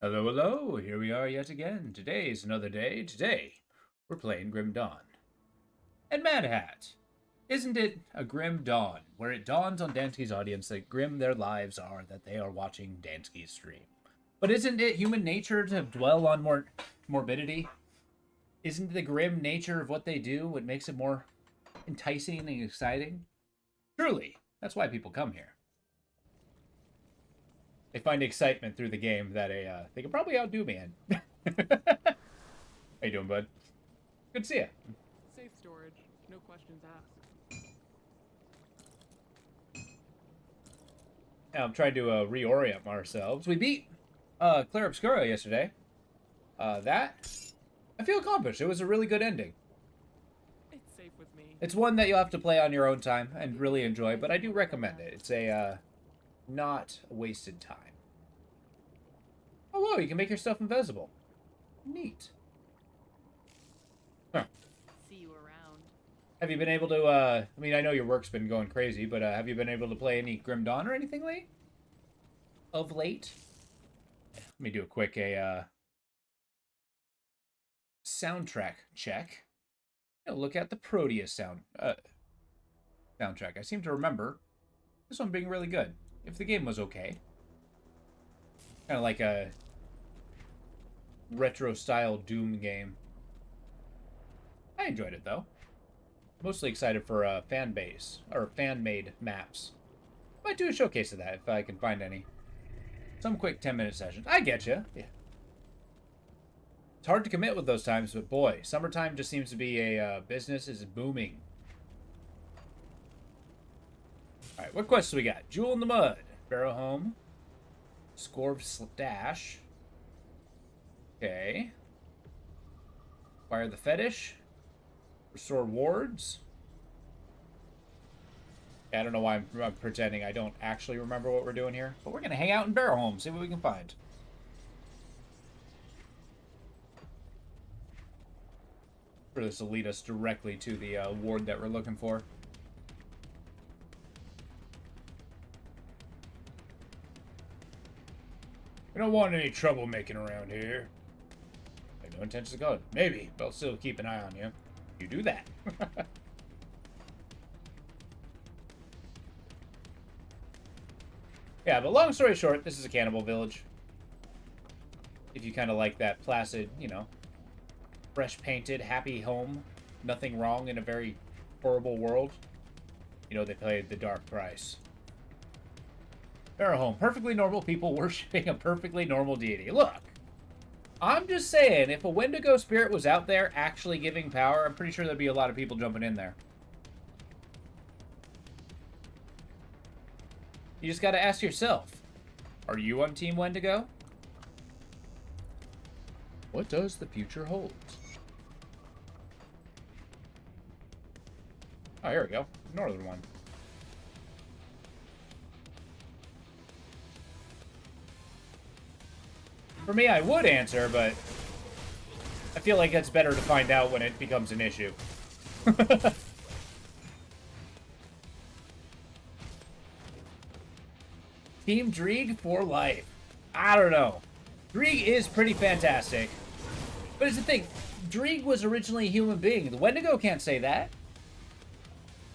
Hello, hello, here we are yet again. Today is another day. Today, we're playing Grim Dawn. And Mad Hat, isn't it a grim dawn, where it dawns on Dansky's audience that grim their lives are that they are watching Dansky's stream? But isn't it human nature to dwell on morbidity? Isn't the grim nature of what they do what makes it more enticing and exciting? Truly, that's why people come here. They find excitement through the game that they can probably outdo me in. How you doing, bud? Good to see you. Safe storage, no questions asked. Now I'm trying to reorient ourselves. We beat Claire Obscura yesterday. That I feel accomplished. It was a really good ending. It's safe with me. It's one that you'll have to play on your own time and really enjoy, but I do recommend it. It's a not a wasted time. Oh, whoa, you can make your stuff invisible. Neat. Huh. See you around. Have you been able to, I mean, I know your work's been going crazy, but have you been able to play any Grim Dawn or anything of late? Let me do a quick, soundtrack check. Look at the Proteus soundtrack. I seem to remember this one being really good. If the game was okay. Kind of like a retro-style Doom game. I enjoyed it, though. Mostly excited for fan base, or fan-made maps. Might do a showcase of that if I can find any. Some quick 10-minute sessions. I get you. Yeah. It's hard to commit with those times, but boy, summertime just seems to be a business is booming. Alright, what quests do we got? Jewel in the Mud. Barrow Home. Scorv Dash. Okay. Fire the Fetish. Restore wards. I don't know why I'm pretending I don't actually remember what we're doing here. But we're going to hang out in Barrow Home, see what we can find. I'm sure this will lead us directly to the ward that we're looking for. We don't want any troublemaking around here. I have no intention to go. Maybe, but I'll still keep an eye on you. You do that. Yeah, but long story short, this is a cannibal village. If you kind of like that placid, you know, fresh painted, happy home, nothing wrong in a very horrible world. You know, they paid the dark price. Barrow Home, perfectly normal people worshipping a perfectly normal deity. Look, I'm just saying, if a Wendigo spirit was out there actually giving power, I'm pretty sure there'd be a lot of people jumping in there. You just gotta ask yourself, are you on Team Wendigo? What does the future hold? Oh, here we go. Northern one. For me, I would answer, but I feel like it's better to find out when it becomes an issue. Team Dreeg for life. I don't know. Dreeg is pretty fantastic. But it's the thing, Dreeg was originally a human being. The Wendigo can't say that.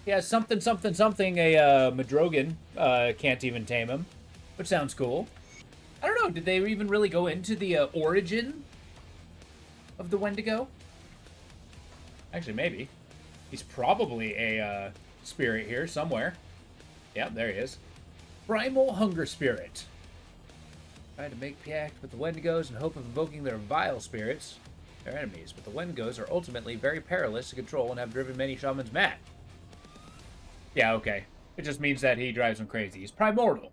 He has something, a Madrogan can't even tame him. Which sounds cool. I don't know, did they even really go into the origin of the Wendigo? Actually, maybe. He's probably a spirit here somewhere. Yeah, there he is. Primal Hunger Spirit. Try to make pact with the Wendigos in hope of invoking their vile spirits. Their enemies, but the Wendigos are ultimately very perilous to control and have driven many shamans mad. Yeah, okay. It just means that he drives them crazy. He's primordial.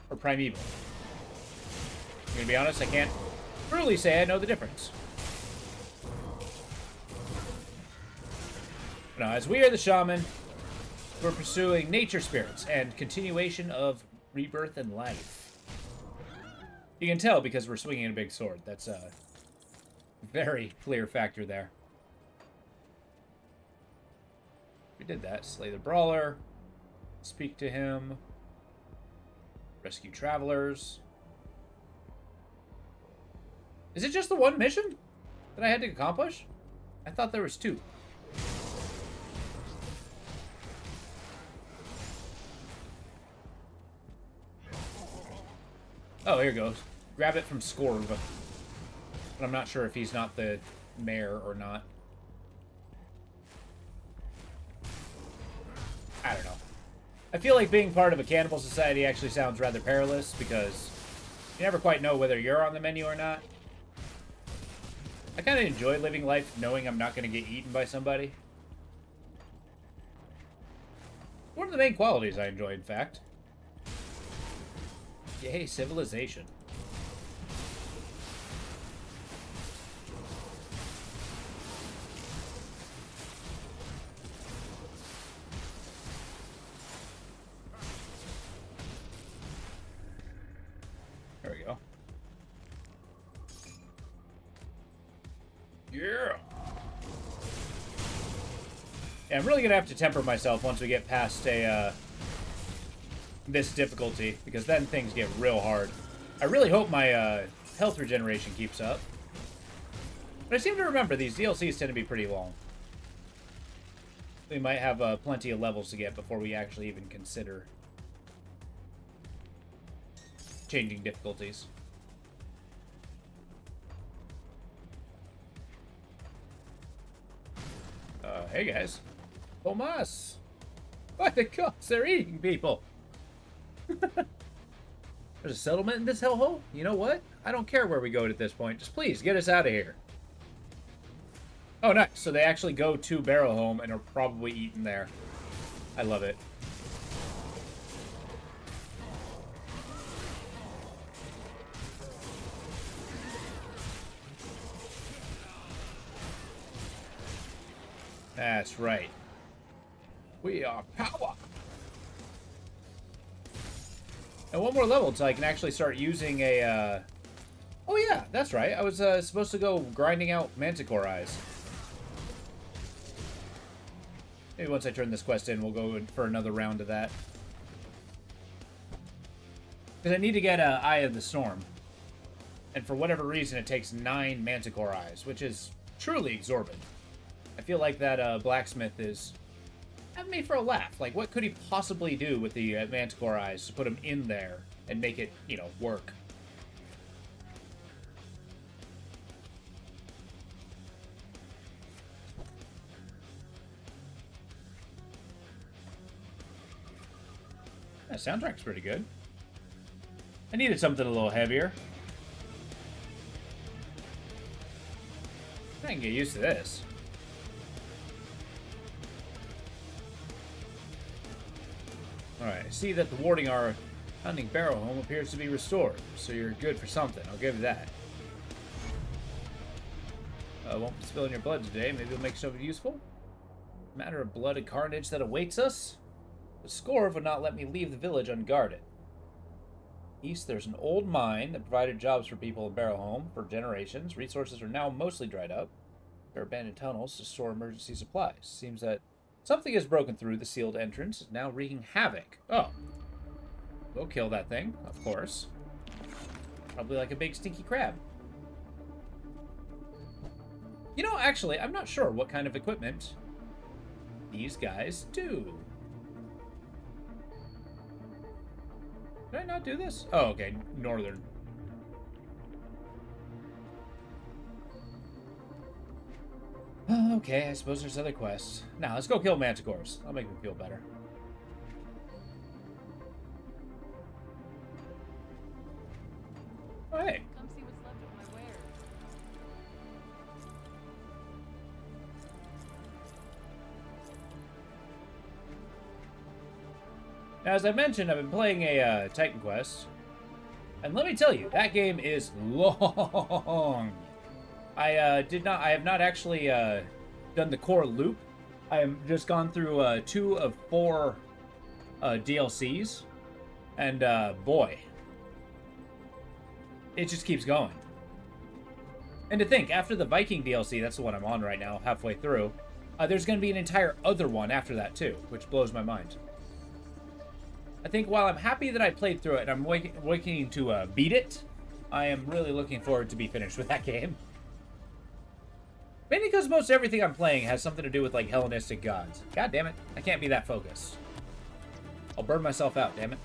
Or primeval. I'm gonna be honest, I can't truly say I know the difference. Now, as we are the shaman, we're pursuing nature spirits and continuation of rebirth and life. You can tell because we're swinging a big sword. That's a very clear factor there. We did that. Slay the brawler. Speak to him. Rescue travelers. Is it just the one mission that I had to accomplish? I thought there was 2. Oh, here goes. Grab it from Scorv. But I'm not sure if he's not the mayor or not. I don't know. I feel like being part of a cannibal society actually sounds rather perilous because you never quite know whether you're on the menu or not. I kind of enjoy living life knowing I'm not going to get eaten by somebody. One of the main qualities I enjoy, in fact. Yay, civilization. There we go. Yeah. Yeah, I'm really gonna have to temper myself once we get past this difficulty, because then things get real hard. I really hope my health regeneration keeps up. But I seem to remember these DLCs tend to be pretty long. We might have plenty of levels to get before we actually even consider changing difficulties. Hey guys. Tomas! By the gods, they're eating people! There's a settlement in this hellhole? You know what? I don't care where we go at this point. Just please, get us out of here. Oh, nice. So they actually go to Barrowhome and are probably eaten there. I love it. That's right. We are power. And one more level until I can actually start using a, Oh yeah, that's right. I was supposed to go grinding out Manticore eyes. Maybe once I turn this quest in, we'll go in for another round of that. Because I need to get Eye of the Storm. And for whatever reason, it takes 9 Manticore eyes, which is truly exorbitant. I feel like that blacksmith is having me for a laugh. Like, what could he possibly do with the Manticore eyes to put them in there and make it, you know, work? That soundtrack's pretty good. I needed something a little heavier. I can get used to this. Alright, I see that the warding our hunting Barrowhome appears to be restored, so you're good for something. I'll give you that. Won't be spilling your blood today. Maybe it'll make something useful. Matter of blood and carnage that awaits us. The Scorv would not let me leave the village unguarded. East, there's an old mine that provided jobs for people in Barrowhome for generations. Resources are now mostly dried up. There are abandoned tunnels to store emergency supplies. Seems that something has broken through the sealed entrance, is now wreaking havoc. Oh. We'll kill that thing, of course. Probably like a big stinky crab. You know, actually, I'm not sure what kind of equipment these guys do. Did I not do this? Oh, okay. Northern. Okay, I suppose there's other quests. Now, let's go kill Manticores. That'll make me feel better. Oh, hey. Come see what's left of my wares. Now, as I mentioned, I've been playing a Titan Quest. And let me tell you, that game is long. I have not actually done the core loop. I have just gone through 2 of 4 DLCs, and boy, it just keeps going. And to think, after the Viking DLC, that's the one I'm on right now, halfway through, there's going to be an entire other one after that too, which blows my mind. I think while I'm happy that I played through it and I'm waiting to beat it, I am really looking forward to be finished with that game. Mainly because most everything I'm playing has something to do with, like, Hellenistic gods. God damn it. I can't be that focused. I'll burn myself out, damn it.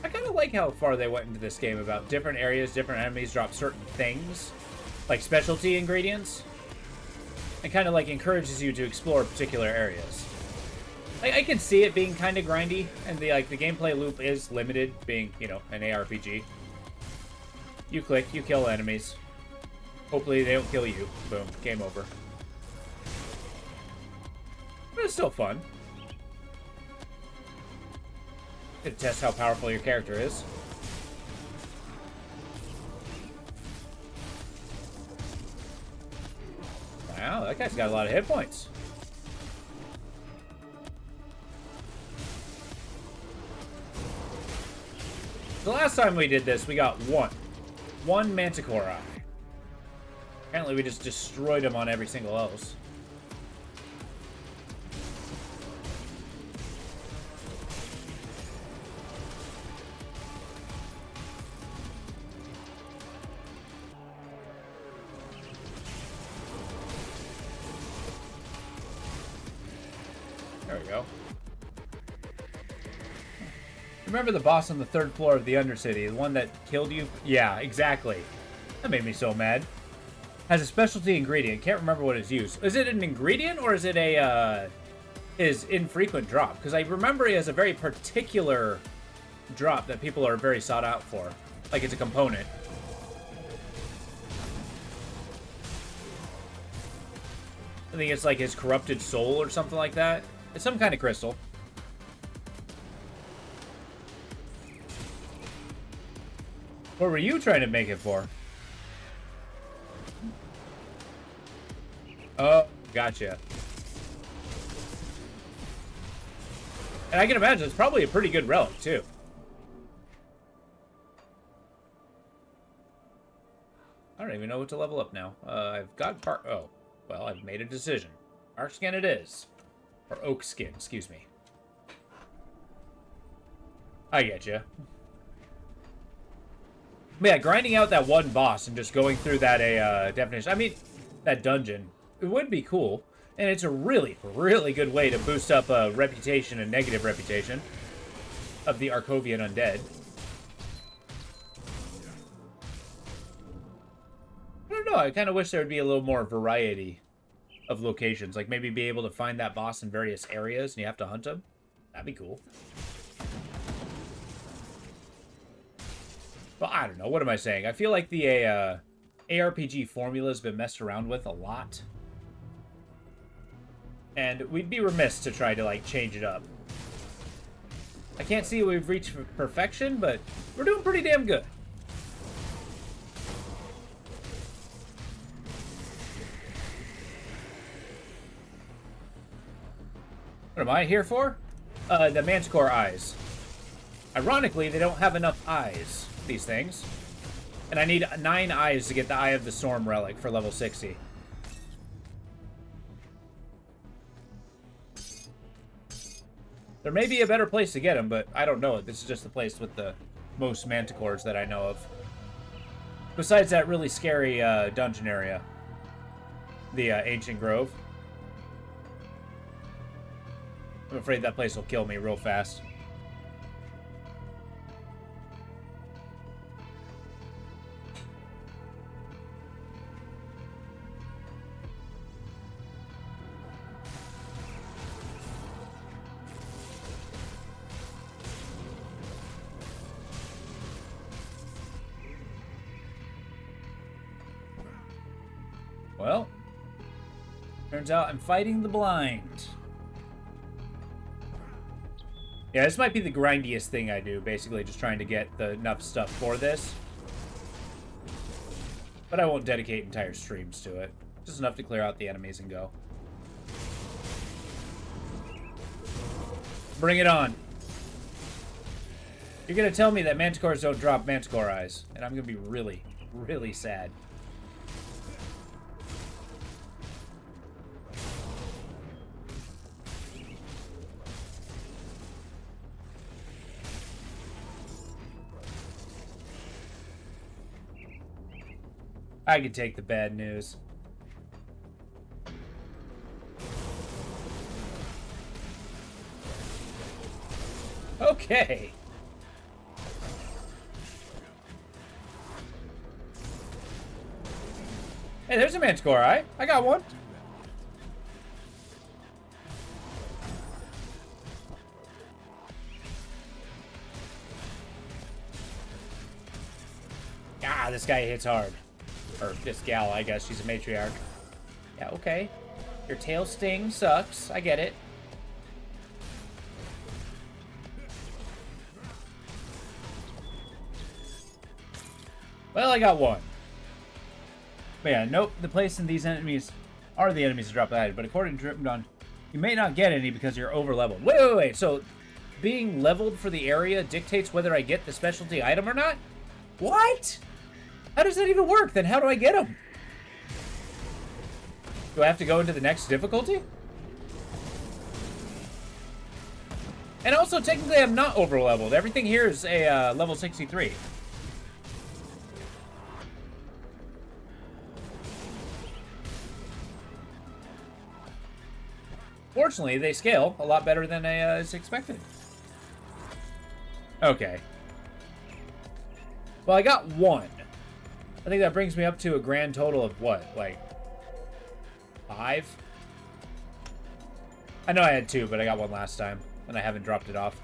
I kind of like how far they went into this game about different areas, different enemies drop certain things, like specialty ingredients, and kind of like encourages you to explore particular areas. Like, I can see it being kind of grindy, and the gameplay loop is limited, being, you know, an ARPG. You click, you kill enemies. Hopefully they don't kill you. Boom, game over. But it's still fun. To test how powerful your character is. Wow, that guy's got a lot of hit points. The last time we did this, we got one Manticore eye. Apparently we just destroyed him on every single else. There we go. Remember the boss on the 3rd floor of the Undercity? The one that killed you? Yeah, exactly. That made me so mad. Has a specialty ingredient. Can't remember what it's used. Is it an ingredient or is it a, his infrequent drop? Because I remember he has a very particular drop that people are very sought out for. Like it's a component. I think it's like his corrupted soul or something like that. It's some kind of crystal. What were you trying to make it for? Oh, gotcha. And I can imagine it's probably a pretty good relic, too. I don't even know what to level up now. I've got bark. Oh, well, I've made a decision. Bark skin it is. Or oak skin, excuse me. I get you. But yeah, grinding out that one boss and just going through that definition. I mean, that dungeon. It would be cool. And it's a really, really good way to boost up reputation and negative reputation of the Arkovian undead. I don't know. I kind of wish there would be a little more variety of locations. Like maybe be able to find that boss in various areas and you have to hunt him. That'd be cool. Well, I don't know. What am I saying? I feel like the ARPG formula has been messed around with a lot. And we'd be remiss to try to, like, change it up. I can't see we've reached perfection, but we're doing pretty damn good. What am I here for? The Manticore eyes. Ironically, they don't have enough eyes, these things. And I need 9 eyes to get the Eye of the Storm relic for level 60. There may be a better place to get them, but I don't know. This is just the place with the most Manticores that I know of. Besides that really scary dungeon area. The Ancient Grove. I'm afraid that place will kill me real fast. Well, turns out I'm fighting the blind. Yeah, this might be the grindiest thing I do, basically just trying to get enough stuff for this. But I won't dedicate entire streams to it. Just enough to clear out the enemies and go. Bring it on. You're gonna tell me that manticores don't drop manticore eyes, and I'm gonna be really, really sad. I can take the bad news. Okay. Hey, there's a manticore eye. I got one. Ah, this guy hits hard. Or this gal, I guess. She's a matriarch. Yeah, okay. Your tail sting sucks. I get it. Well, I got one. But yeah, nope. The place in these enemies are the enemies that drop the item. But according to Ugdenbog, you may not get any because you're over leveled. Wait. So being leveled for the area dictates whether I get the specialty item or not? What? How does that even work? Then how do I get them? Do I have to go into the next difficulty? And also, technically, I'm not over-leveled. Everything here is a level 63. Fortunately, they scale a lot better than I expected. Okay. Well, I got one. I think that brings me up to a grand total of what? Like 5? I know I had 2, but I got one last time, and I haven't dropped it off.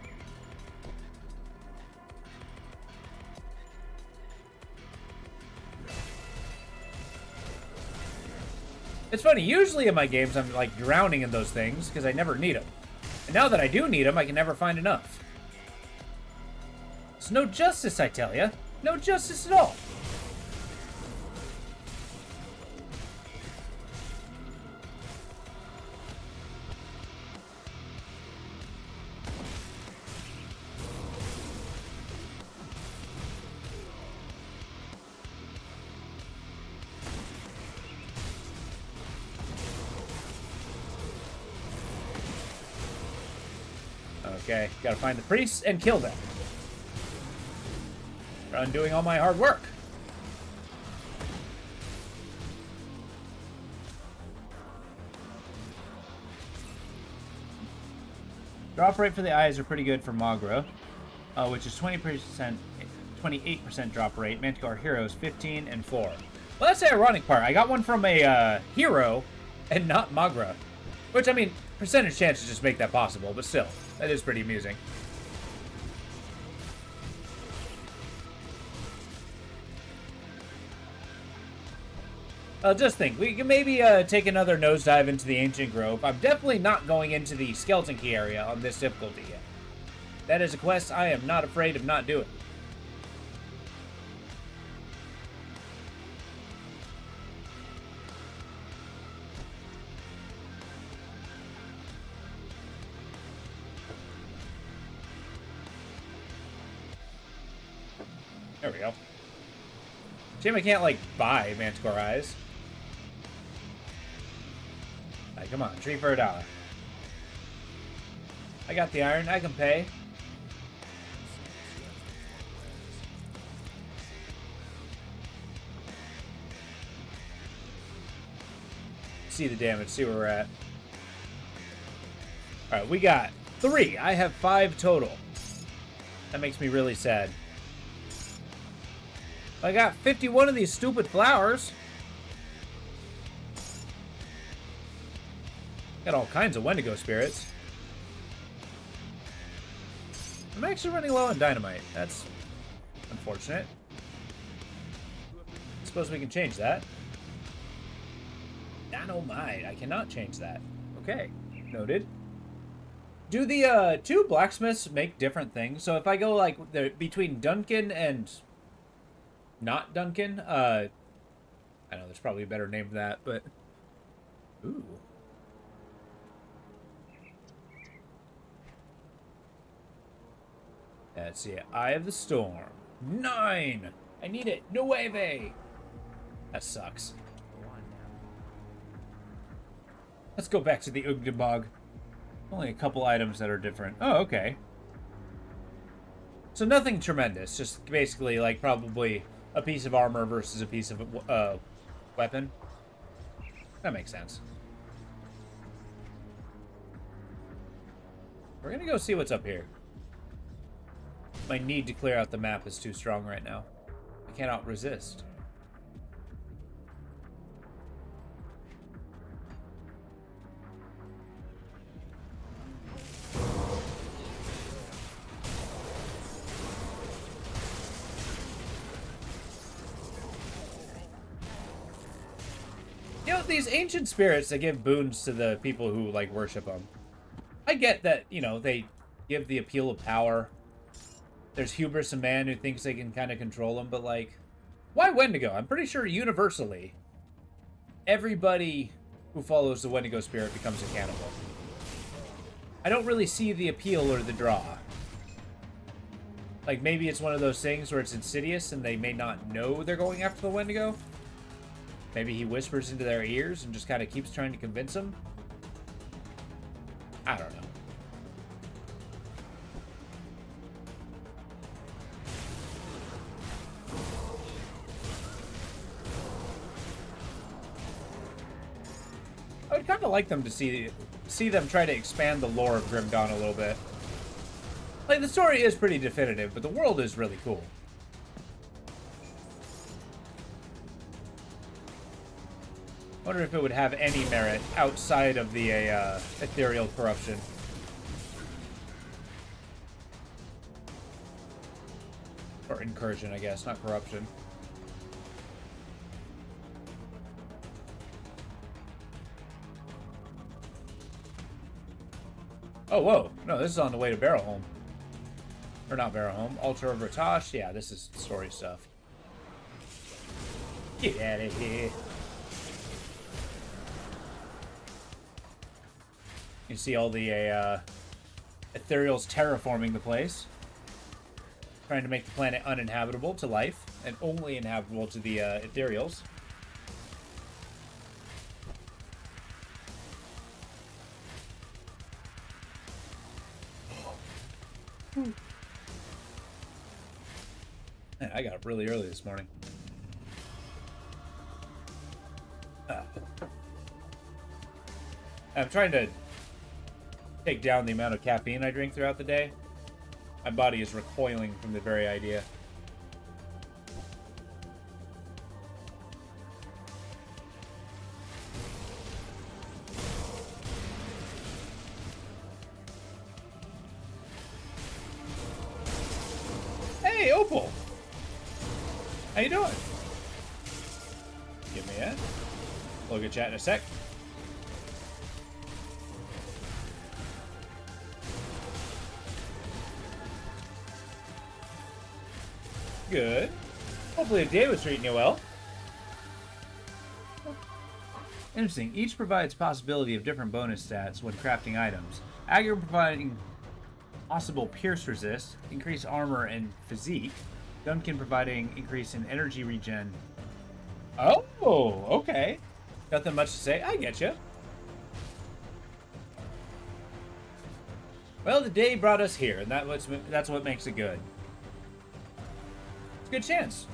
It's funny, usually in my games I'm like drowning in those things because I never need them. And now that I do need them, I can never find enough. It's no justice, I tell ya. No justice at all. Okay, gotta find the priests and kill them. For undoing all my hard work. Drop rate for the eyes are pretty good for Magra, which is 20%, 28% drop rate. Manticore Heroes 15 and 4. Well, that's the ironic part. I got one from a hero and not Magra. Which, I mean, percentage chances just make that possible, but still, that is pretty amusing. Just think, we can maybe take another nosedive into the Ancient Grove. I'm definitely not going into the Skeleton Key area on this difficulty yet. That is a quest I am not afraid of not doing. There we go. Shame I can't, like, buy Manticore Eyes. Right, come on, tree for $1. I got the iron, I can pay. See the damage, see where we're at. Alright, we got 3. I have 5 total. That makes me really sad. I got 51 of these stupid flowers. Got all kinds of Wendigo spirits. I'm actually running low on dynamite. That's unfortunate. I suppose we can change that. Nanomite. I cannot change that. Okay. Noted. Do the two blacksmiths make different things? So if I go like between Duncan and not Duncan, I know there's probably a better name for that, but ooh. Let's see. Eye of the Storm. 9! I need it. Nueve! That sucks. Let's go back to the Ugdenbog. Only a couple items that are different. Oh, okay. So nothing tremendous. Just basically, like, probably a piece of armor versus a piece of weapon. That makes sense. We're gonna go see what's up here. My need to clear out the map is too strong right now. I cannot resist. You know, these ancient spirits that give boons to the people who, like, worship them. I get that, you know, they give the appeal of power. There's hubris, a man who thinks they can kind of control them, but, like, why Wendigo? I'm pretty sure universally, everybody who follows the Wendigo spirit becomes a cannibal. I don't really see the appeal or the draw. Like, maybe it's one of those things where it's insidious and they may not know they're going after the Wendigo. Maybe he whispers into their ears and just kind of keeps trying to convince them. I don't know. I would kind of like them to see them try to expand the lore of Grim Dawn a little bit. Like, the story is pretty definitive, but the world is really cool. I wonder if it would have any merit outside of the ethereal corruption. Or incursion, I guess, not corruption. Oh, whoa. No, this is on the way to Barrowholm. Or not Barrowholm. Altar of Ratash. Yeah, this is story stuff. Get out of here. You see all the ethereals terraforming the place. Trying to make the planet uninhabitable to life. And only inhabitable to the ethereals. Man, I got up really early this morning. I'm trying to take down the amount of caffeine I drink throughout the day. My body is recoiling from the very idea. Hey, Opal! How you doing? Give me a look at chat in a sec. Good. Hopefully the day was treating you well. Interesting. Each provides possibility of different bonus stats when crafting items. Aggro providing possible pierce resist, increased armor and physique. Duncan providing increase in energy regen. Oh, okay. Nothing much to say. I get you. Well, the day brought us here, and that's what makes it good. It's a good chance.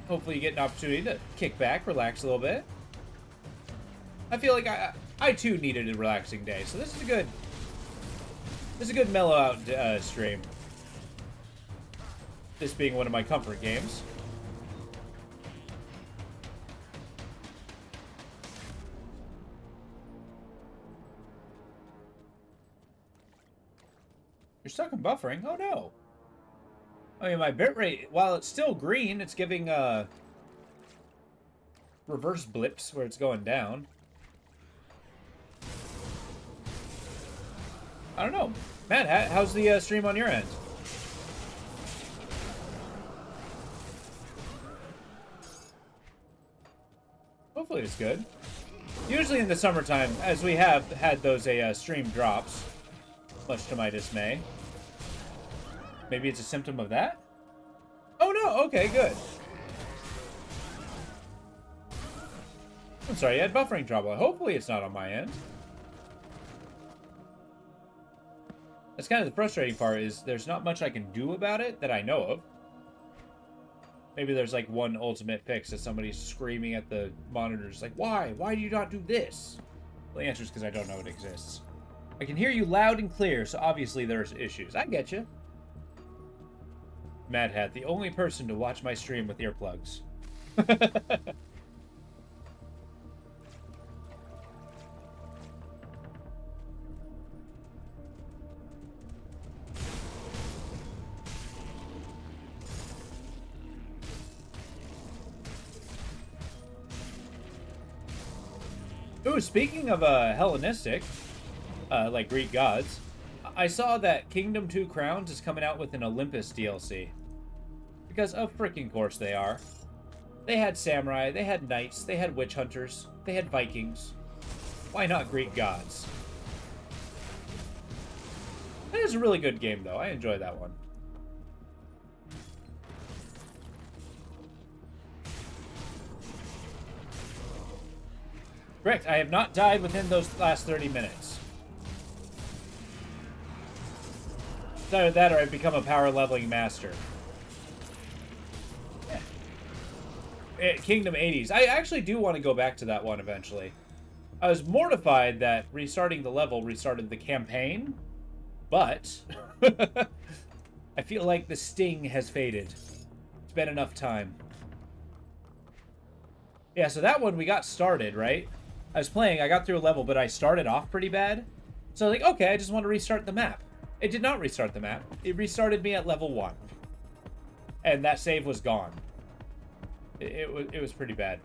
Hopefully you get an opportunity to kick back, relax a little bit. I feel like I too needed a relaxing day, so this is a good mellow out stream. This being one of my comfort games. You're stuck in buffering? Oh no. I mean, my bitrate, while it's still green, it's giving reverse blips where it's going down. I don't know. Matt, how's the stream on your end? Hopefully it's good. Usually in the summertime, as we have had those stream drops, much to my dismay. Maybe it's a symptom of that? Oh no, okay, good. I'm sorry, you had buffering trouble. Hopefully it's not on my end. That's kind of the frustrating part, is there's not much I can do about it that I know of. Maybe there's like one ultimate fix that somebody's screaming at the monitors like, why? Why do you not do this? Well, the answer is because I don't know it exists. I can hear you loud and clear, so obviously there's issues. I get you. Mad Hat, the only person to watch my stream with earplugs. Ooh, speaking of Hellenistic, like Greek gods, I saw that Kingdom 2 Crowns is coming out with an Olympus DLC. Because of freaking course they are. They had samurai, they had knights, they had witch hunters, they had Vikings. Why not Greek gods? That is a really good game, though. I enjoy that one. Correct. I have not died within those last 30 minutes. It's either that or I've become a power leveling master. Yeah. Kingdom 80s. I actually do want to go back to that one eventually. I was mortified that restarting the level restarted the campaign, but I feel like the sting has faded. It's been enough time. Yeah, so that one we got started, right? I was playing, I got through a level, but I started off pretty bad. So I was like, okay, I just want to restart the map. It did not restart the map. It restarted me at level 1. And that save was gone. It was pretty bad.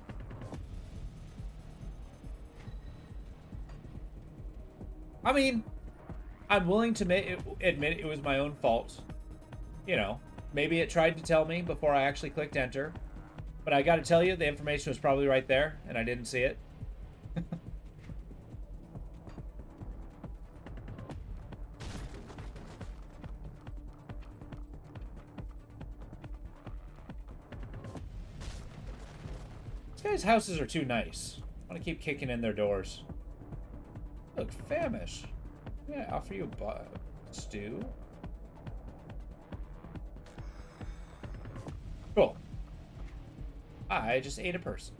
I mean, I'm willing to admit it was my own fault. You know, maybe it tried to tell me before I actually clicked enter. But I gotta tell you, the information was probably right there, and I didn't see it. These guys' houses are too nice. I want to keep kicking in their doors. Look, famish. Yeah, offer you a stew. Cool. I just ate a person.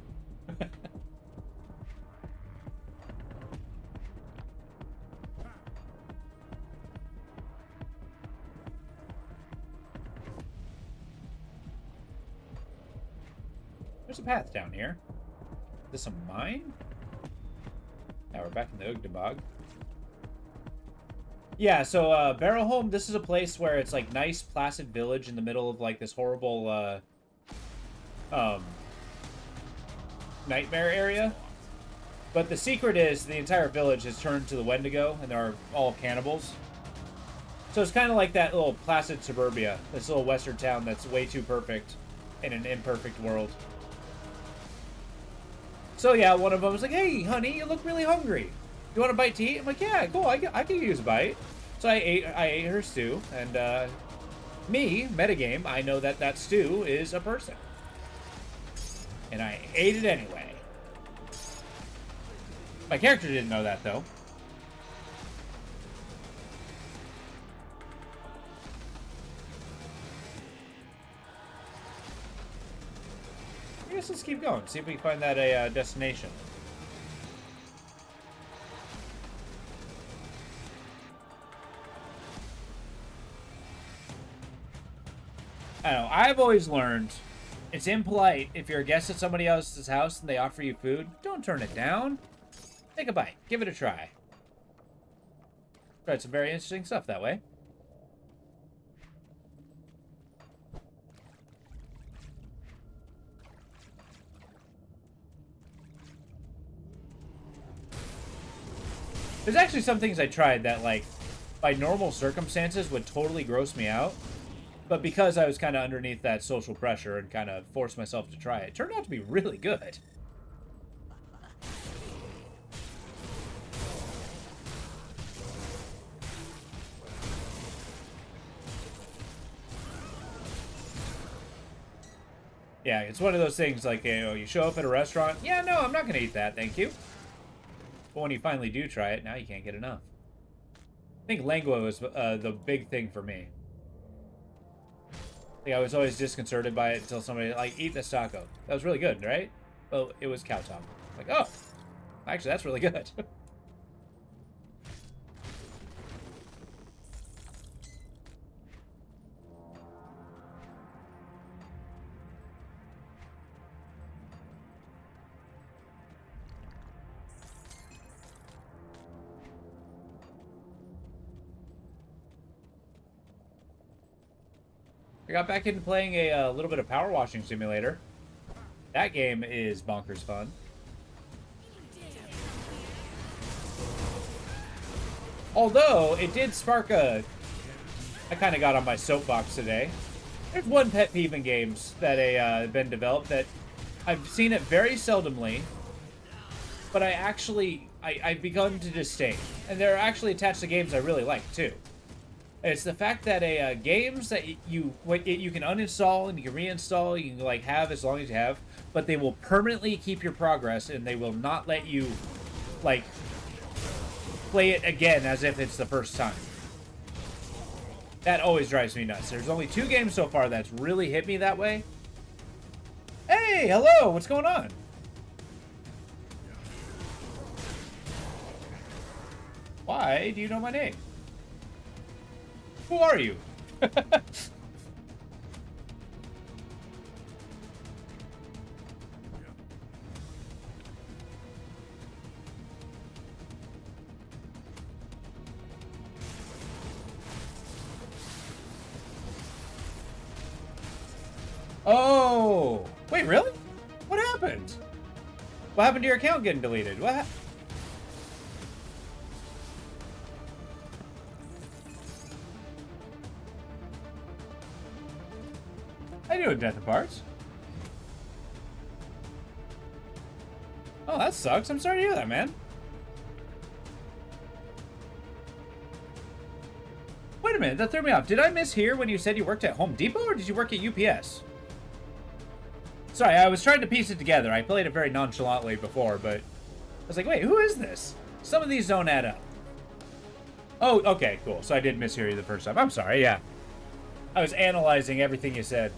There's a path down here. Is this a mine? Now we're back in the Ugdenbog. Yeah, so Barrowholm, this is a place where it's like nice, placid village in the middle of like this horrible nightmare area. But the secret is the entire village has turned to the Wendigo, and they're all cannibals. So it's kind of like that little placid suburbia, this little western town that's way too perfect in an imperfect world. So yeah, one of them was like, hey, honey, you look really hungry. You want a bite to eat? I'm like, yeah, cool, I could use a bite. So I ate her stew, and me, metagame, I know that that stew is a person. And I ate it anyway. My character didn't know that, though. I guess let's keep going. See if we can find that destination. I don't know. I've always learned it's impolite if you're a guest at somebody else's house and they offer you food. Don't turn it down. Take a bite. Give it a try. Tried some very interesting stuff that way. There's actually some things I tried that, like, by normal circumstances would totally gross me out. But because I was kind of underneath that social pressure and kind of forced myself to try it, it turned out to be really good. Yeah, it's one of those things like, you know, you show up at a restaurant. Yeah, no, I'm not going to eat that, thank you. But when you finally do try it, now you can't get enough. I think lengua was the big thing for me. Like, I was always disconcerted by it until somebody, like, eat this taco. That was really good, right? Well, it was cow tongue. Like, oh, actually, that's really good. I got back into playing a little bit of Power Washing Simulator. That game is bonkers fun. Although, it did spark a... I kind of got on my soapbox today. There's one pet peeve in games that have been developed that I've seen it very seldomly, but I've begun to disdain. And they're actually attached to games I really like, too. It's the fact that games that you can uninstall and you can reinstall, you can like have as long as you have, but they will permanently keep your progress and they will not let you like play it again as if it's the first time. That always drives me nuts. There's only 2 games so far that's really hit me that way. Hey, hello, what's going on? Why do you know my name? Who are you? Oh, wait, really? What happened? What happened to your account getting deleted? What? I knew a Death of Parts. Oh, that sucks. I'm sorry to hear that, man. Wait a minute, that threw me off. Did I mishear when you said you worked at Home Depot, or did you work at UPS? Sorry, I was trying to piece it together. I played it very nonchalantly before, but I was like, wait, who is this? Some of these don't add up. Oh, okay, cool. So I did mishear you the first time. I'm sorry, yeah. I was analyzing everything you said.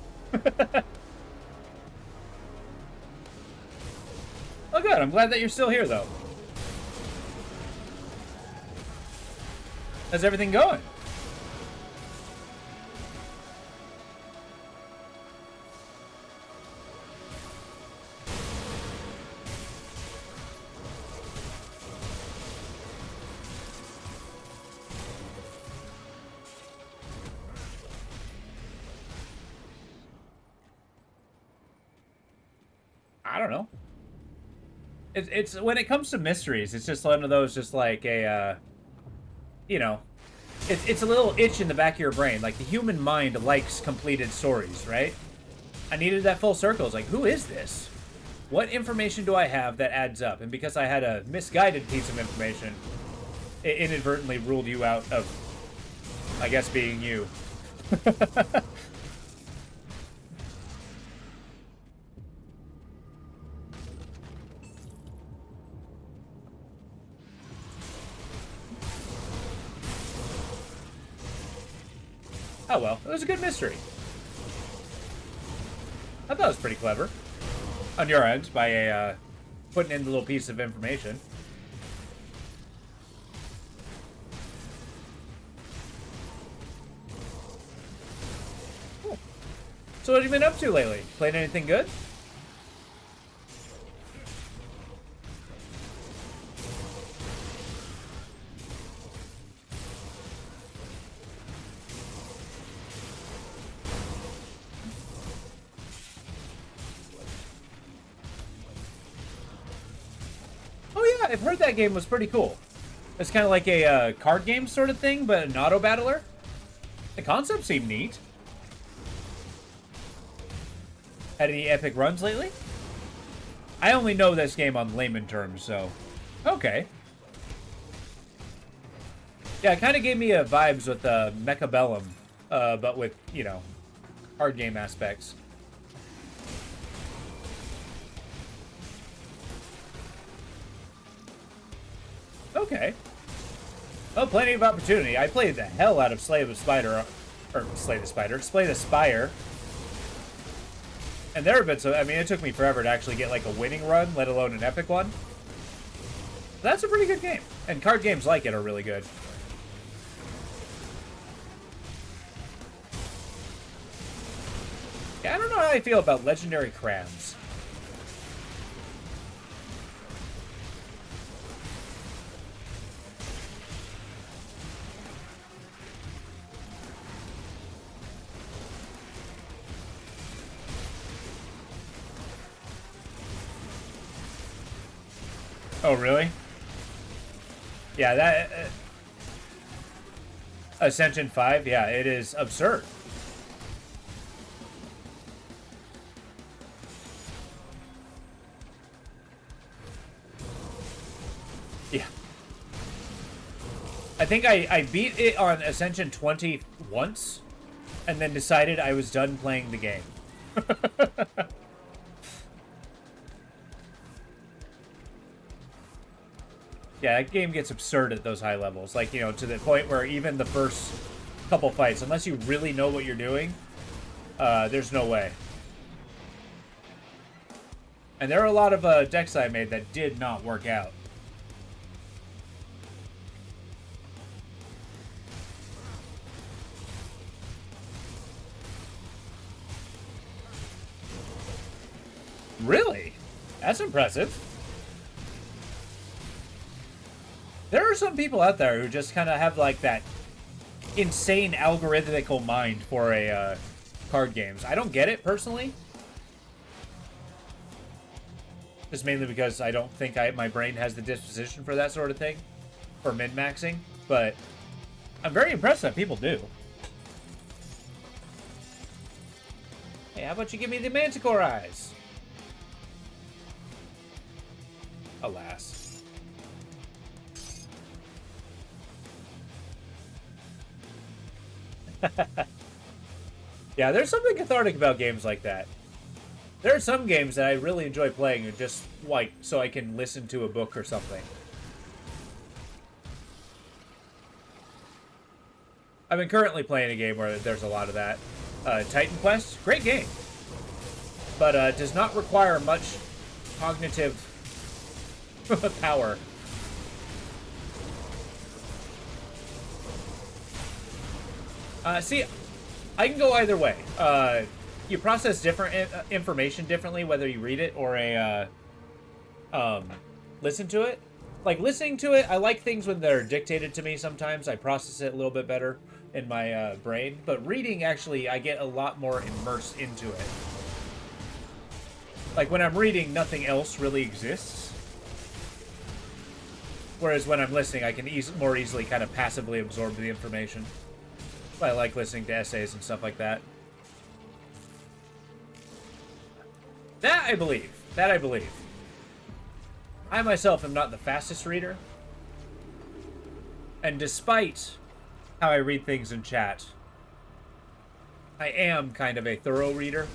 Oh, good. I'm glad that you're still here, though. How's everything going? I don't know. It's when it comes to mysteries, it's just one of those, just like a, you know, it's a little itch in the back of your brain. Like, the human mind likes completed stories, right? I needed that full circle. It's like, who is this? What information do I have that adds up? And because I had a misguided piece of information, it inadvertently ruled you out of, I guess, being you. Oh well, it was a good mystery. I thought it was pretty clever. On your end, by putting in the little piece of information. Cool. So what have you been up to lately? Playing anything good? Oh yeah, I've heard that game was pretty cool. It's kind of like a card game sort of thing, but an auto battler. The concept seemed neat. Had any epic runs lately? I only know this game on layman terms, so... Okay. Yeah, it kind of gave me vibes with Mechabellum, but with, you know, card game aspects. Okay. Oh, plenty of opportunity. I played the hell out of Slay the Spire. And there have been so, I mean, it took me forever to actually get like a winning run, let alone an epic one. That's a pretty good game. And card games like it are really good. Yeah, I don't know how I feel about legendary crabs. Oh, really? Yeah, that... Ascension 5, yeah, it is absurd. Yeah. I think I beat it on Ascension 20 once, and then decided I was done playing the game. Yeah, that game gets absurd at those high levels. Like, you know, to the point where even the first couple fights, unless you really know what you're doing, there's no way. And there are a lot of decks I made that did not work out. Really? That's impressive. There are some people out there who just kind of have, like, that insane algorithmical mind for a card games. I don't get it, personally. Just mainly because I don't think my brain has the disposition for that sort of thing. For min-maxing. But I'm very impressed that people do. Hey, how about you give me the Manticore eyes? Alas. Yeah, there's something cathartic about games like that. There are some games that I really enjoy playing and just, like, so I can listen to a book or something. I've been currently playing a game where there's a lot of that. Titan Quest, great game. But does not require much cognitive power. See, I can go either way. You process different information differently, whether you read it or listen to it. Like, listening to it, I like things when they're dictated to me sometimes. I process it a little bit better in my brain. But reading, actually, I get a lot more immersed into it. Like, when I'm reading, nothing else really exists. Whereas when I'm listening, I can more easily kind of passively absorb the information. I like listening to essays and stuff like that. That I believe. That I believe. I myself am not the fastest reader. And despite how I read things in chat, I am kind of a thorough reader.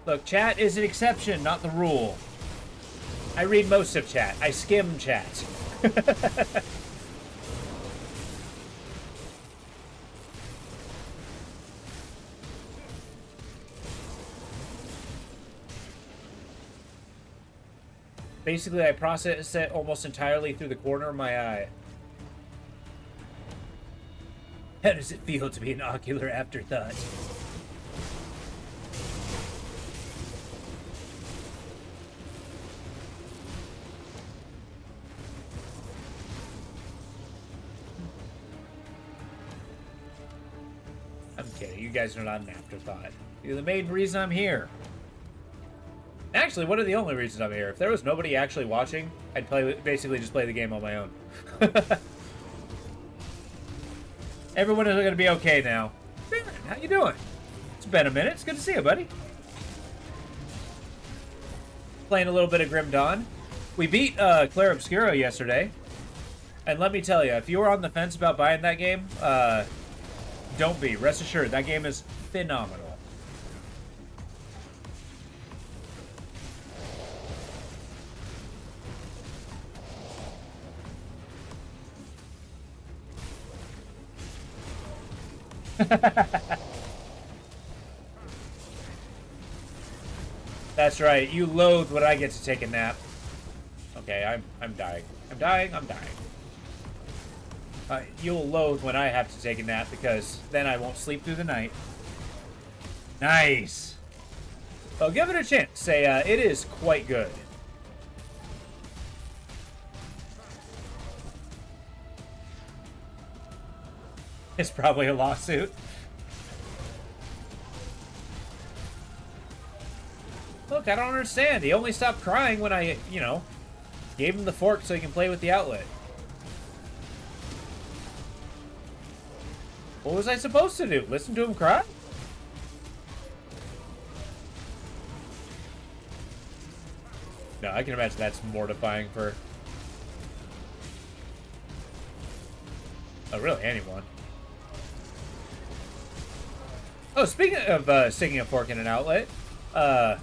Look, chat is an exception, not the rule. I read most of chat. I skim chat. Basically, I process it almost entirely through the corner of my eye. How does it feel to be an ocular afterthought? kidding. You guys are not an afterthought. You're the main reason I'm here. Actually, one of the only reasons I'm here. If there was nobody actually watching, I'd basically just play the game on my own. Everyone is going to be okay now. Baron, how you doing? It's been a minute. It's good to see you, buddy. Playing a little bit of Grim Dawn. We beat Claire Obscuro yesterday. And let me tell you, if you were on the fence about buying that game, don't be. Rest assured, that game is phenomenal. That's right. You loathe when I get to take a nap. Okay, I'm dying. I'm dying. You'll loathe when I have to take a nap because then I won't sleep through the night. Nice. Well, give it a chance. Say, it is quite good. It's probably a lawsuit. Look, I don't understand. He only stopped crying when I, gave him the fork so he can play with the outlet. What was I supposed to do? Listen to him cry? No, I can imagine that's mortifying for... Oh, really? Anyone. Oh, speaking of sticking a fork in an outlet, I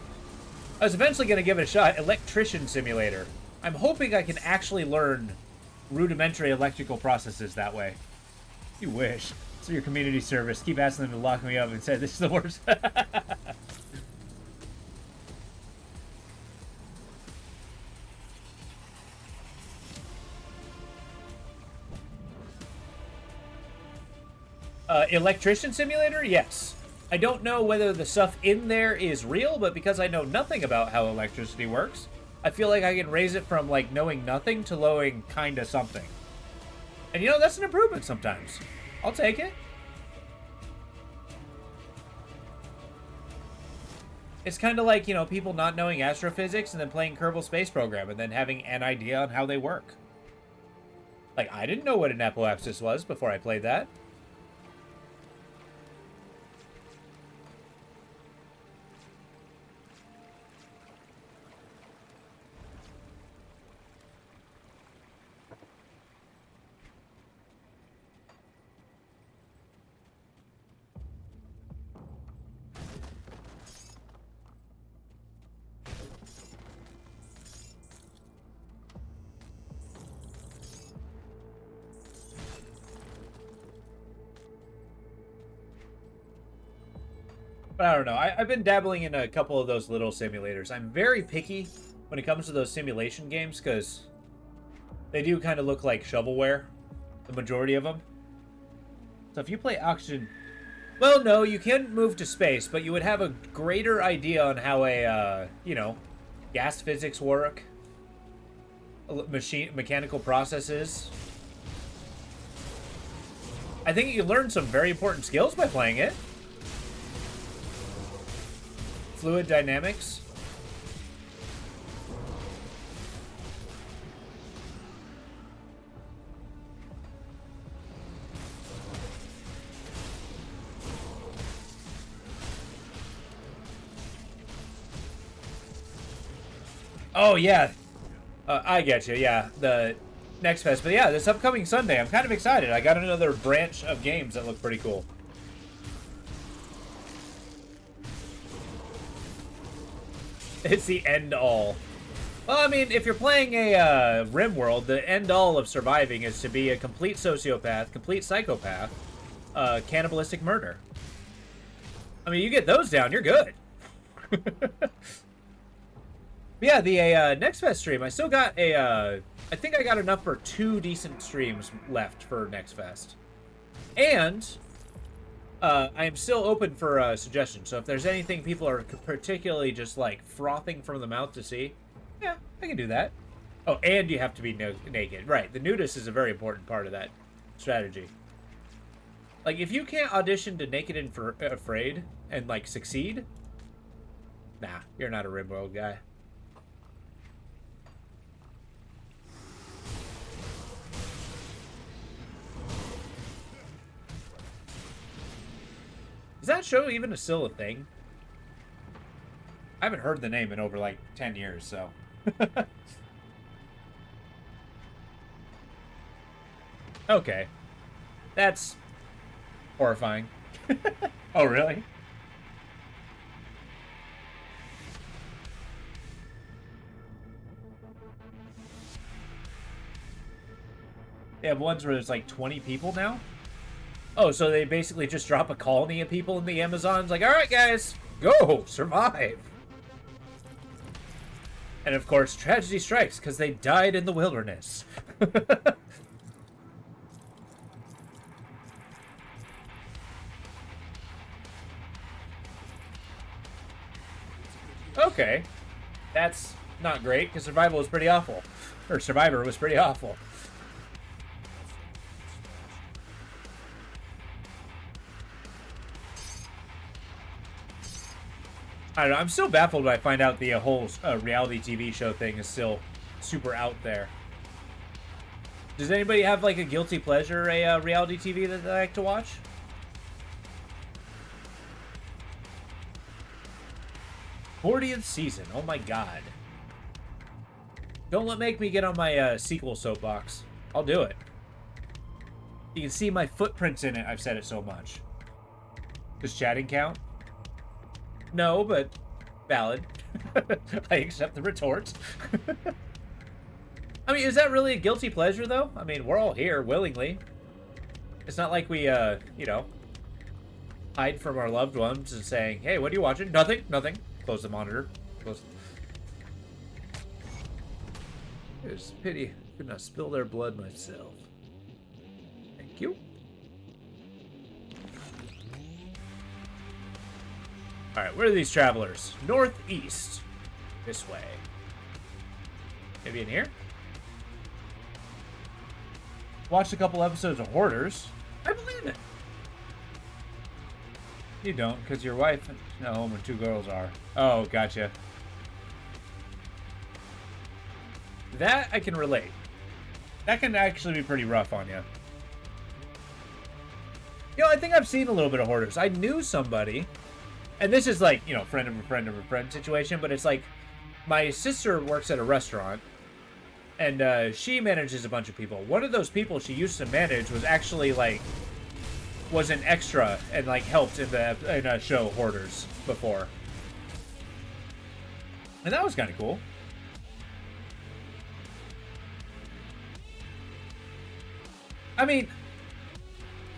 was eventually going to give it a shot. Electrician Simulator. I'm hoping I can actually learn rudimentary electrical processes that way. You wish. So your community service. Keep asking them to lock me up and say this is the worst. Electrician Simulator? Yes. I don't know whether the stuff in there is real, but because I know nothing about how electricity works, I feel like I can raise it from, like, knowing nothing to knowing kinda something. And, that's an improvement sometimes. I'll take it. It's kind of like, people not knowing astrophysics and then playing Kerbal Space Program and then having an idea on how they work. Like, I didn't know what an apoapsis was before I played that. But I don't know. I've been dabbling in a couple of those little simulators. I'm very picky when it comes to those simulation games because they do kind of look like shovelware, the majority of them. So if you play Oxygen... Well, no, you can move to space, but you would have a greater idea on how a, gas physics work, mechanical processes. I think you learn some very important skills by playing it. Fluid dynamics. Oh, yeah. I get you, yeah. The Next Fest. But yeah, this upcoming Sunday, I'm kind of excited. I got another branch of games that look pretty cool. It's the end all. Well, I mean, if you're playing a Rim World, the end all of surviving is to be a complete sociopath, complete psychopath, cannibalistic murder. I mean, you get those down, you're good. Yeah, the Next Fest stream, I still got a, I think I got enough for 2 decent streams left for Next Fest. And I am still open for suggestions, so if there's anything people are particularly just, like, frothing from the mouth to see, yeah, I can do that. Oh, and you have to be naked. Right, the nudist is a very important part of that strategy. Like, if you can't audition to Naked and Afraid and, like, succeed, nah, you're not a Rimworld guy. Is that show even still a thing? I haven't heard the name in over, like, 10 years, so... Okay. That's horrifying. Oh, really? They have ones where there's like 20 people now? Oh, so they basically just drop a colony of people in the Amazons, like, alright guys, go! Survive! And of course, tragedy strikes, because they died in the wilderness. Okay. That's not great, because survival was pretty awful. Or Survivor was pretty awful. I don't know, I'm still baffled when I find out the whole reality TV show thing is still super out there. Does anybody have, like, a guilty pleasure, a reality TV that they like to watch? '40th season. Oh my god. Don't make me get on my sequel soapbox. I'll do it. You can see my footprints in it. I've said it so much. Does chatting count? No, but valid. I accept the retort. I mean, is that really a guilty pleasure, though? I mean, we're all here willingly. It's not like we, you know, hide from our loved ones and saying, hey, what are you watching? Nothing, nothing. Close the monitor. Close. It's a pity I could not spill their blood myself. Thank you. Alright, where are these travelers? Northeast. This way. Maybe in here? Watched a couple episodes of Hoarders. I believe it. You don't, because your wife is not home when two girls are. Oh, gotcha. That I can relate. That can actually be pretty rough on you. You know, I think I've seen a little bit of Hoarders. I knew somebody, and this is like, you know, friend of a friend of a friend situation, but it's like, my sister works at a restaurant, and she manages a bunch of people. One of those people she used to manage was actually, like, was an extra and, like, helped in a show, Hoarders, before. And that was kind of cool. I mean,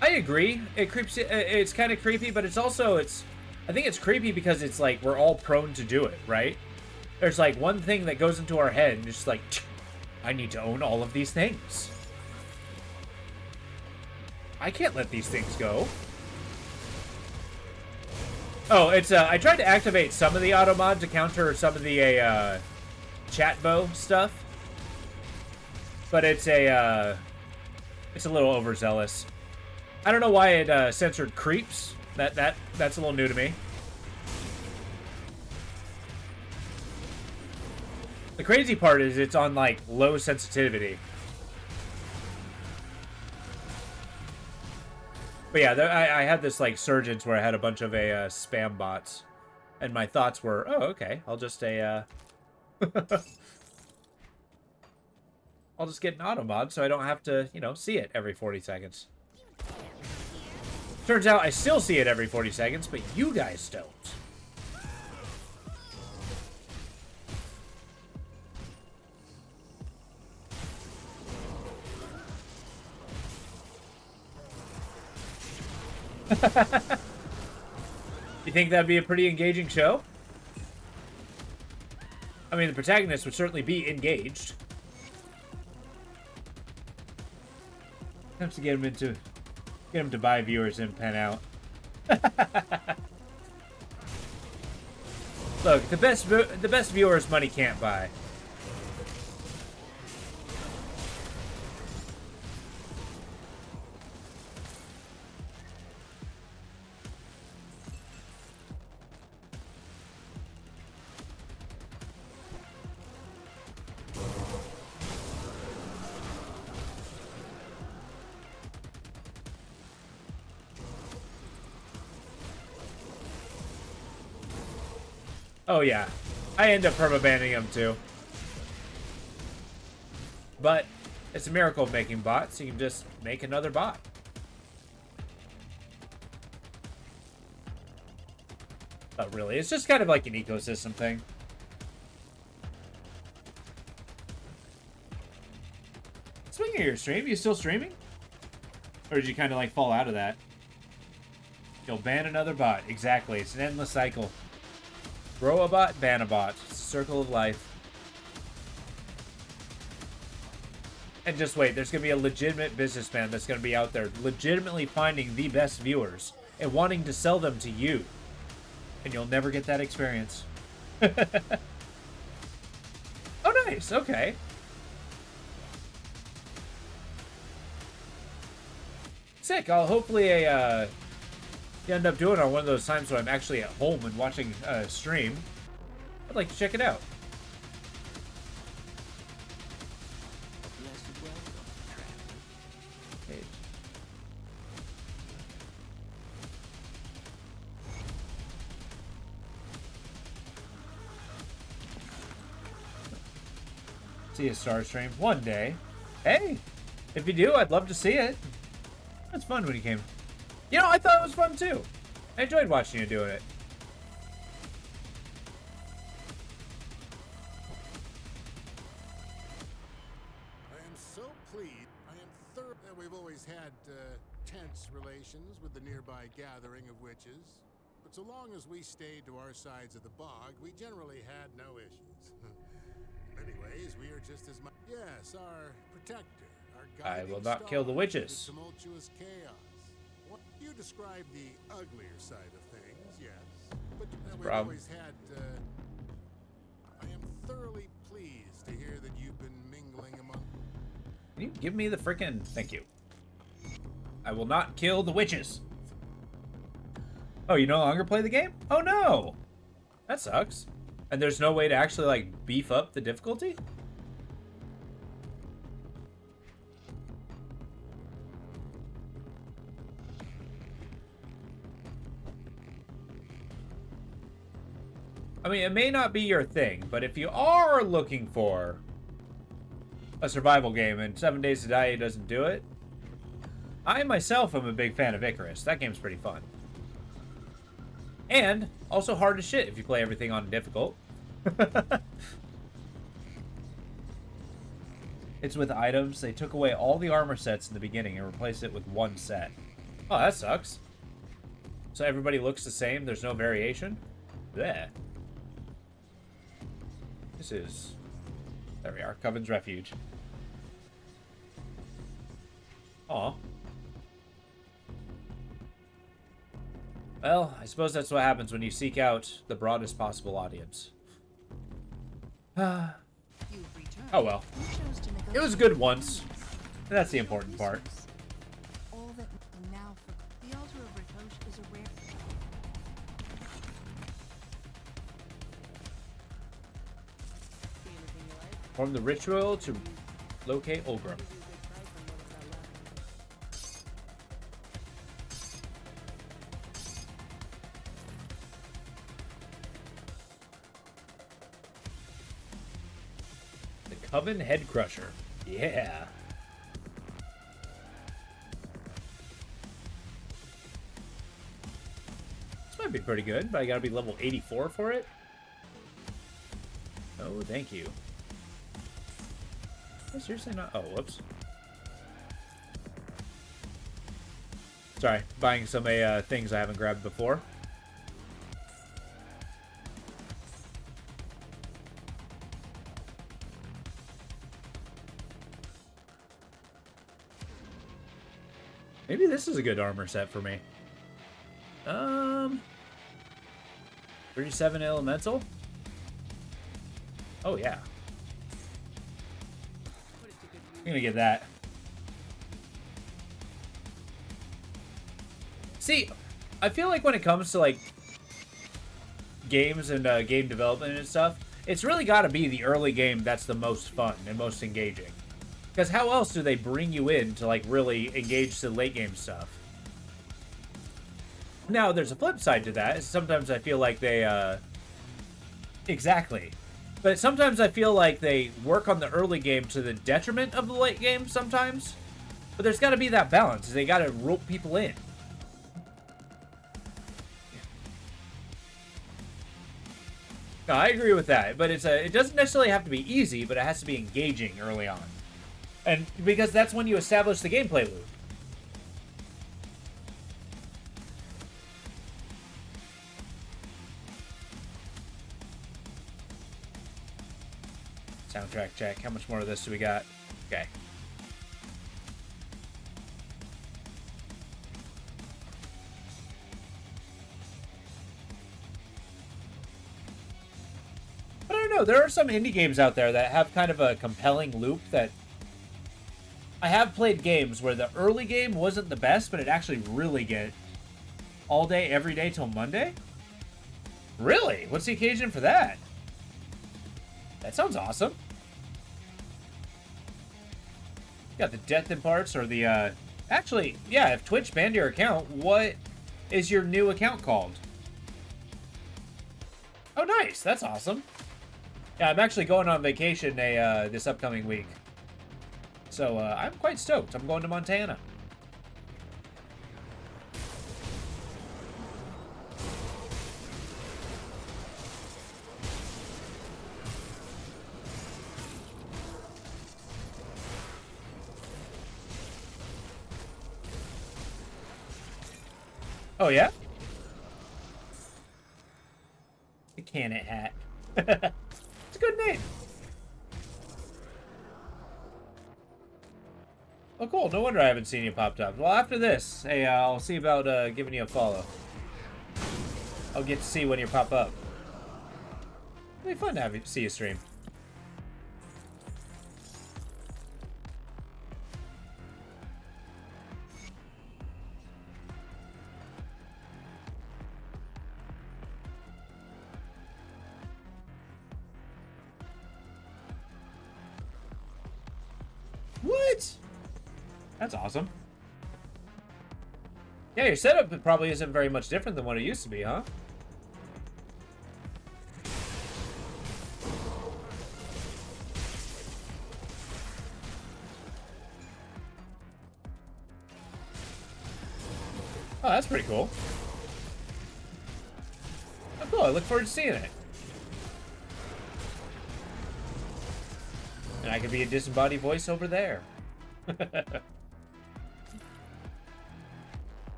I agree. It creeps. It's kind of creepy, but it's also, I think it's creepy because it's like we're all prone to do it, right? There's like one thing that goes into our head and it's just like, I need to own all of these things. I can't let these things go. Oh, it's I tried to activate some of the auto mod to counter some of the chat bow stuff, but it's a little overzealous. I don't know why it censored creeps. That's a little new to me. The crazy part is it's on like low sensitivity. But yeah, I had this like surgeons where I had a bunch of spam bots, and my thoughts were, oh, okay, I'll just I'll just get an auto mod so I don't have to, you know, see it every 40 seconds. Turns out I still see it every 40 seconds, but you guys don't. You think that'd be a pretty engaging show? I mean, the protagonist would certainly be engaged. Have to get him to buy viewers and pen out. Look, the best viewers money can't buy. Oh, yeah. I end up permabanning him, too. But it's a miracle of making bots. You can just make another bot. Not really. It's just kind of like an ecosystem thing. Speaking of your stream, you still streaming? Or did you kind of like fall out of that? You'll ban another bot. Exactly. It's an endless cycle. Grow a bot, ban a bot. It's a circle of life. And just wait, there's going to be a legitimate businessman that's going to be out there legitimately finding the best viewers and wanting to sell them to you. And you'll never get that experience. Oh, nice. Okay. Sick. I'll hopefully you end up doing it on one of those times when I'm actually at home and watching a stream. I'd like to check it out. See a star stream one day. Hey, if you do, I'd love to see it. It's fun when you came. You know, I thought it was fun too. I enjoyed watching you doing it. I am so pleased. I am third that we've always had tense relations with the nearby gathering of witches. But so long as we stayed to our sides of the bog, we generally had no issues. In many ways, we are just as much. Yes, our protector, our guiding I will not kill the witches. star in tumultuous chaos. What you describe the uglier side of things, yes, but we've always had. I am thoroughly pleased to hear that you've been mingling among. Can you give me the frickin'... Thank you. I will not kill the witches. Oh, you no longer play the game? Oh, no. That sucks. And there's no way to actually, like, beef up the difficulty? I mean, it may not be your thing, but if you are looking for a survival game and 7 Days to Die doesn't do it, I myself am a big fan of Icarus. That game's pretty fun. And also hard as shit if you play everything on difficult. It's with items. They took away all the armor sets in the beginning and replaced it with one set. Oh, that sucks. So everybody looks the same. There's no variation. Bleh. This is... There we are. Coven's Refuge. Aw. Well, I suppose that's what happens when you seek out the broadest possible audience. Oh well. It was good once. And that's the important part. All that now for the altar of Ritosh is a rare. Perform the ritual to locate Olgrim. The Coven Head Crusher. Yeah. This might be pretty good, but I gotta be level 84 for it. Oh, thank you. Seriously not? Oh, whoops. Sorry, buying some things I haven't grabbed before. Maybe this is a good armor set for me. 37 elemental? Oh yeah. I'm gonna get that. See, I feel like when it comes to like games and game development and stuff, it's really got to be the early game that's the most fun and most engaging. Because how else do they bring you in to like really engage the late game stuff? Now, there's a flip side to that. Sometimes I feel like they Exactly. But sometimes I feel like they work on the early game to the detriment of the late game sometimes. But there's got to be that balance. They got to rope people in. No, I agree with that. But it doesn't necessarily have to be easy, but it has to be engaging early on. And because that's when you establish the gameplay loop. Soundtrack check. How much more of this do we got? Okay. I don't know. There are some indie games out there that have kind of a compelling loop that... I have played games where the early game wasn't the best, but it actually really get all day, every day till Monday? Really? What's the occasion for that? That sounds awesome. Got the death in parts or the, Actually, yeah, if Twitch banned your account, what is your new account called? Oh, nice. That's awesome. Yeah, I'm actually going on vacation this upcoming week. So, I'm quite stoked. I'm going to Montana. Oh, yeah? The Cannet Hat. It's a good name. Oh, cool. No wonder I haven't seen you popped up. Well, after this, hey, I'll see about giving you a follow. I'll get to see when you pop up. It'll be fun to see you stream. What? That's awesome. Yeah, your setup probably isn't very much different than what it used to be, huh? Oh, that's pretty cool. Oh, cool. I look forward to seeing it. And I could be a disembodied voice over there.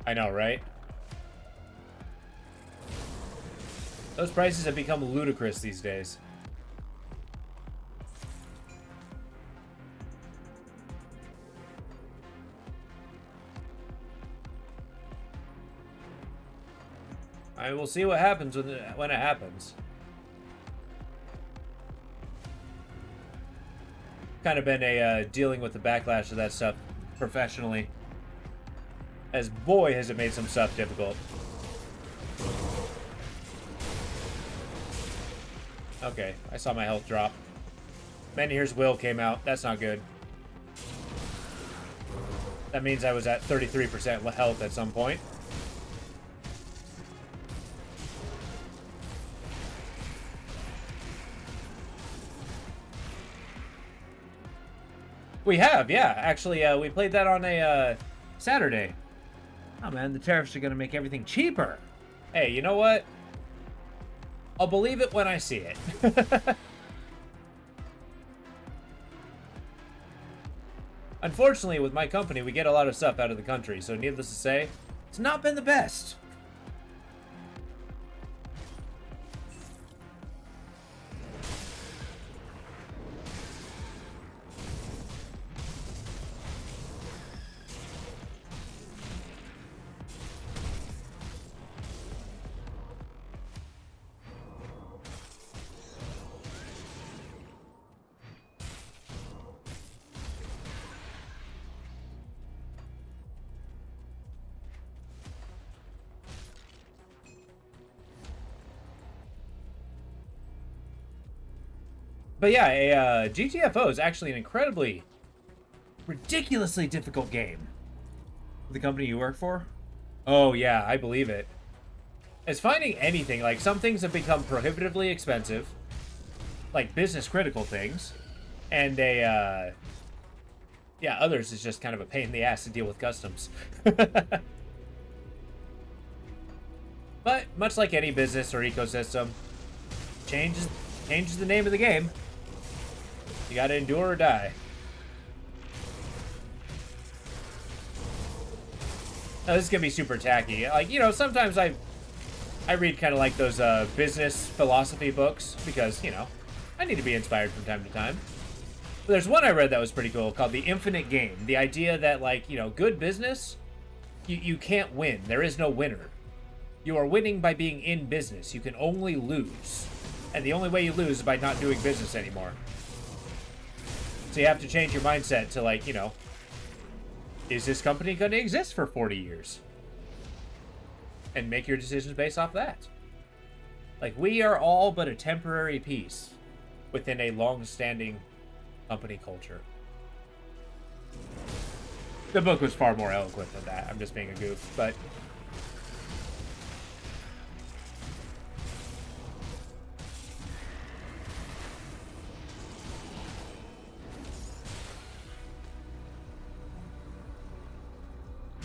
I know, right? Those prices have become ludicrous these days. I will see what happens when it happens. Kind of been dealing with the backlash of that stuff professionally. As boy, has it made some stuff difficult. Okay, I saw my health drop. Menhir's Will came out. That's not good. That means I was at 33% health at some point. We have, yeah. Actually, we played that on a Saturday. Oh, man, the tariffs are going to make everything cheaper. Hey, you know what? I'll believe it when I see it. Unfortunately, with my company, we get a lot of stuff out of the country, so needless to say, it's not been the best. But yeah, GTFO is actually an incredibly, ridiculously difficult game. The company you work for? Oh yeah, I believe it. is finding anything. Like, some things have become prohibitively expensive, like business critical things, and yeah, others is just kind of a pain in the ass to deal with customs. But much like any business or ecosystem, changes the name of the game. You gotta endure or die. Now, this is gonna be super tacky. Like, you know, sometimes I read kind of like those business philosophy books because, you know, I need to be inspired from time to time. But there's one I read that was pretty cool called The Infinite Game. The idea that, like, you know, good business, you can't win. There is no winner. You are winning by being in business. You can only lose. And the only way you lose is by not doing business anymore. So you have to change your mindset to, like, you know, is this company going to exist for 40 years? And make your decisions based off that. Like, we are all but a temporary piece within a long-standing company culture. The book was far more eloquent than that. I'm just being a goof, but...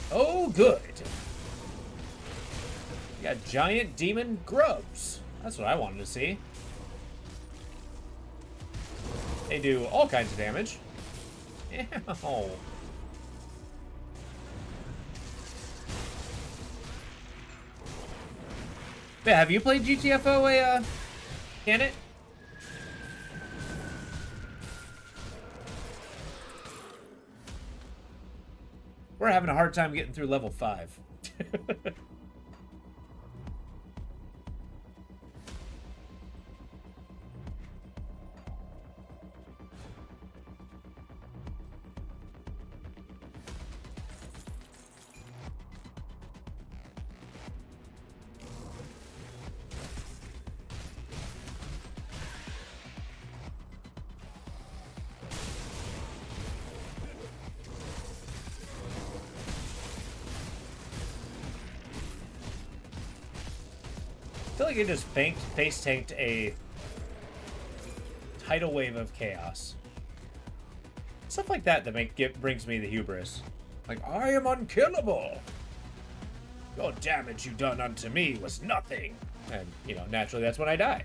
Oh, good. You got giant demon grubs. That's what I wanted to see. They do all kinds of damage. Ew. Yeah, have you played GTFO, can it? We're having a hard time getting through level 5. I feel like it just face tanked a tidal wave of chaos. Stuff like that brings me the hubris. Like, I am unkillable. Your damage you done unto me was nothing. And, you know, naturally that's when I die.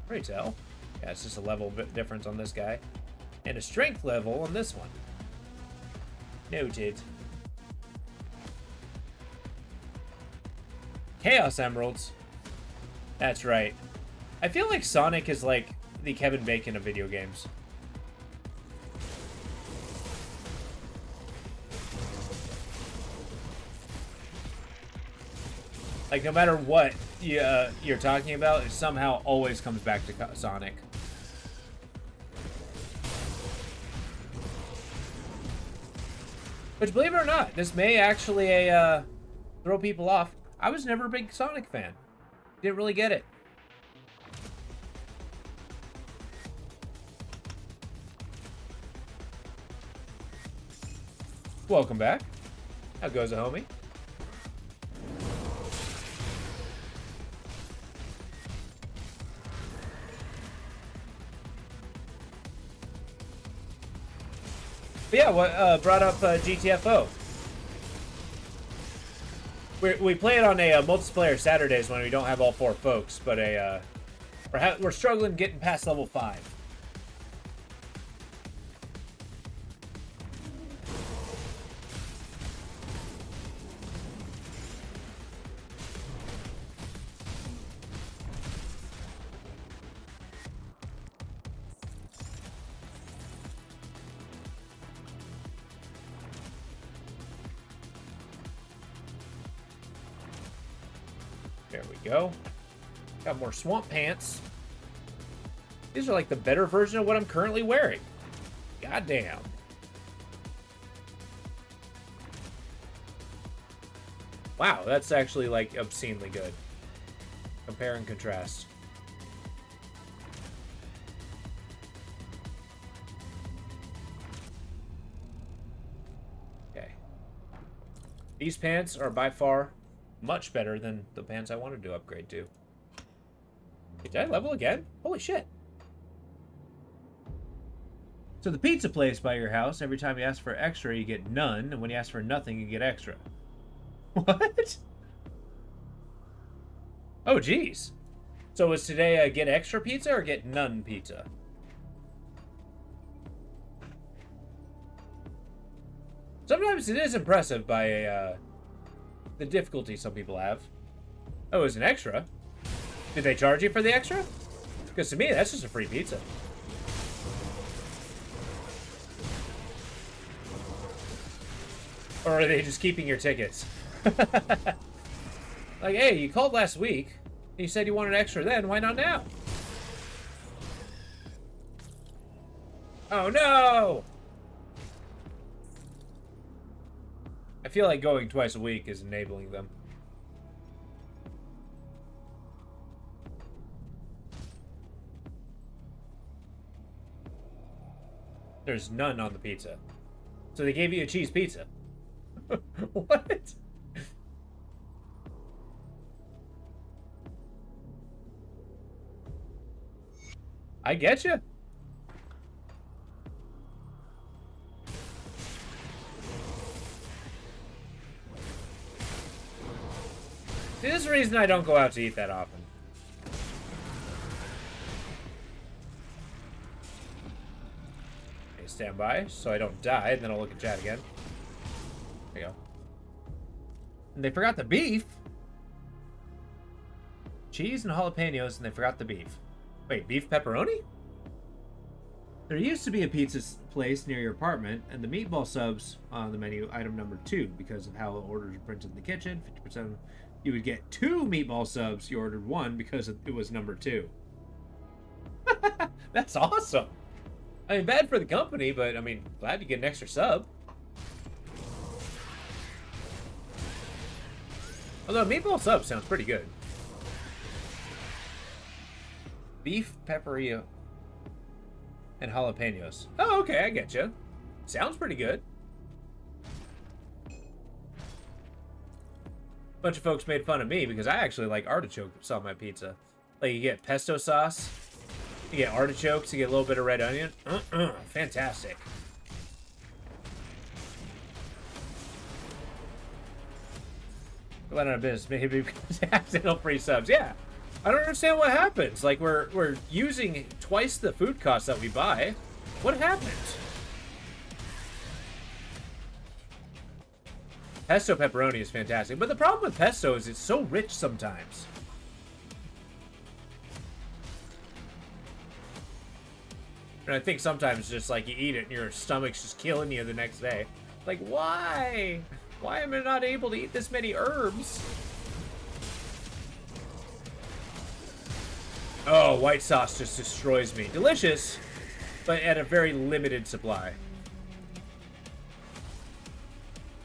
Pray tell. Yeah, it's just a level bit difference on this guy. And a strength level on this one. Noted. Chaos Emeralds. That's right. I feel like Sonic is like the Kevin Bacon of video games. Like, no matter what you're talking about, it somehow always comes back to Sonic. Which, believe it or not, this may actually throw people off. I was never a big Sonic fan. Didn't really get it. Welcome back. How goes it, homie? But yeah, what brought up GTFO? We play it on a multiplayer Saturdays when we don't have all 4 folks, but we're struggling getting past level 5. There we go. Got more swamp pants. These are like the better version of what I'm currently wearing. Goddamn. Wow, that's actually like obscenely good. Compare and contrast. These pants are by far much better than the pants I wanted to upgrade to. Did I level again? Holy shit. So the pizza place by your house, every time you ask for extra, you get none. And when you ask for nothing, you get extra. What? Oh, geez. So was today a get extra pizza or get none pizza? Sometimes it is impressive by the difficulty some people have. Oh, it was an extra? Did they charge you for the extra? Because to me, that's just a free pizza. Or are they just keeping your tickets? Like, hey, you called last week. And you said you wanted extra then. Why not now? Oh, no! I feel like going twice a week is enabling them. There's none on the pizza. So they gave you a cheese pizza. What? I get you. See, this is the reason I don't go out to eat that often. Okay, stand by so I don't die, and then I'll look at chat again. There you go. And they forgot the beef. Cheese and jalapenos, and they forgot the beef. Wait, beef pepperoni? There used to be a pizza place near your apartment, and the meatball subs on the menu, item number 2, because of how orders are printed in the kitchen. 50%. You would get 2 meatball subs. You ordered 1 because it was number 2. That's awesome. I mean, bad for the company, but I mean, glad you get an extra sub. Although meatball sub sounds pretty good. Beef, pepperoni, and jalapenos. Oh, okay, I get you. Sounds pretty good. Bunch of folks made fun of me because I actually like artichokes on my pizza. Like, you get pesto sauce, you get artichokes, you get a little bit of red onion. Fantastic. Went out of business maybe because accidental free subs. Yeah. I don't understand what happens. Like, we're using twice the food cost that we buy. What happened? Pesto pepperoni is fantastic, but the problem with pesto is it's so rich sometimes. And I think sometimes just like you eat it and your stomach's just killing you the next day. Like, why? Why am I not able to eat this many herbs? Oh, white sauce just destroys me. Delicious, but at a very limited supply.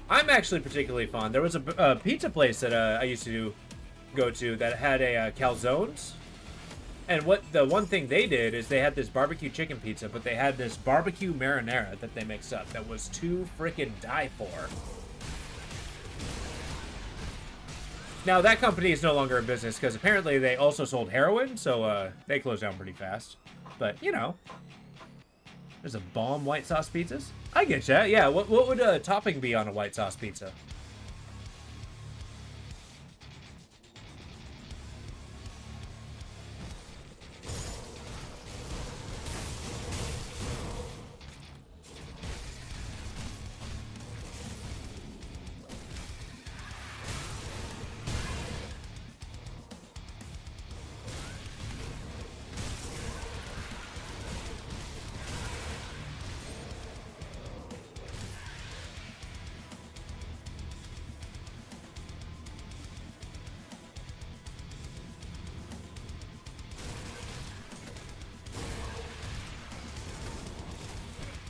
I'm actually particularly fond. There was a pizza place that I used to go to that had a calzones. And the one thing they did is they had this barbecue chicken pizza, but they had this barbecue marinara that they mixed up that was too freaking die for. Now, that company is no longer in business because apparently they also sold heroin, so they closed down pretty fast. But, you know, there's a bomb white sauce pizzas. I get ya. Yeah, what would a topping be on a white sauce pizza?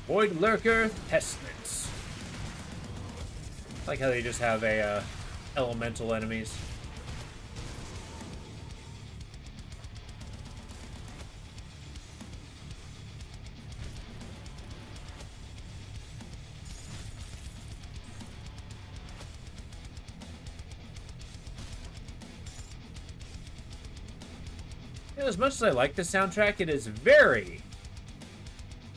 Void Lurker, Pestilence. I like how they just have a elemental enemies. You know, as much as I like the soundtrack, it is very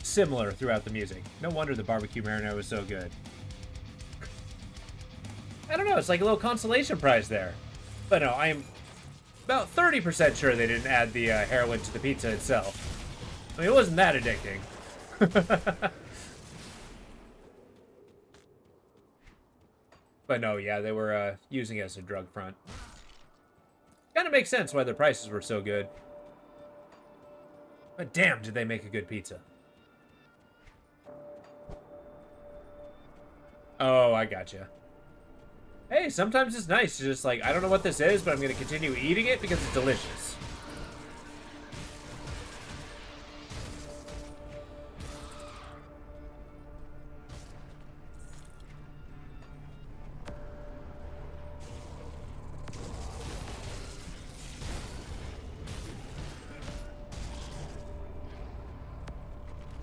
similar throughout the music. No wonder the barbecue marinara was so good. I don't know, it's like a little consolation prize there. But no, I am about 30% sure they didn't add the heroin to the pizza itself. I mean, it wasn't that addicting. But no, yeah, they were using it as a drug front. Kind of makes sense why their prices were so good. But damn, did they make a good pizza. Oh, I gotcha. Hey, sometimes it's nice to just like, I don't know what this is, but I'm going to continue eating it because it's delicious.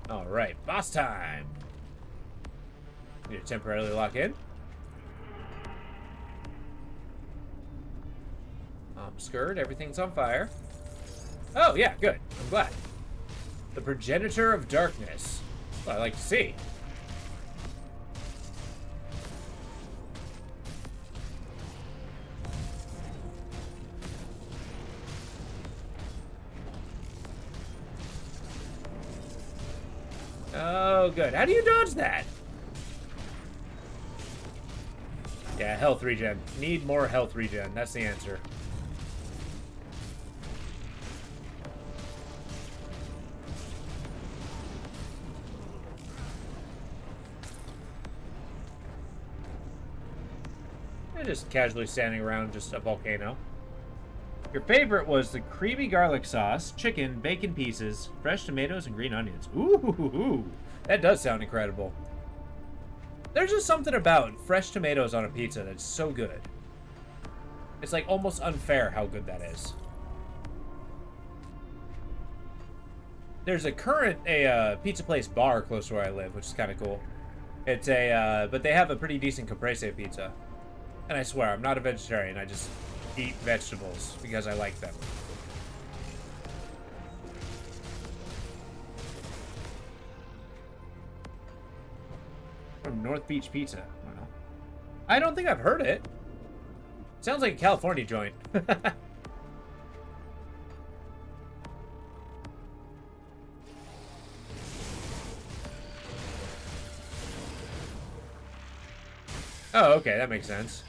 All right, boss time. Need to temporarily lock in. I'm scared. Everything's on fire. Oh, yeah, good. I'm glad. The progenitor of darkness. Well, I like to see. Oh, good. How do you dodge that? Yeah, health regen. Need more health regen. That's the answer. And just casually standing around just a volcano. Your favorite was the creamy garlic sauce, chicken, bacon pieces, fresh tomatoes, and green onions. Ooh, that does sound incredible. There's just something about fresh tomatoes on a pizza that's so good. It's like almost unfair how good that is. There's a pizza place bar close to where I live, which is kind of cool. It's but they have a pretty decent caprese pizza. And I swear, I'm not a vegetarian. I just eat vegetables because I like them. From North Beach Pizza. I don't know. I don't think I've heard it. Sounds like a California joint. Oh, okay, that makes sense.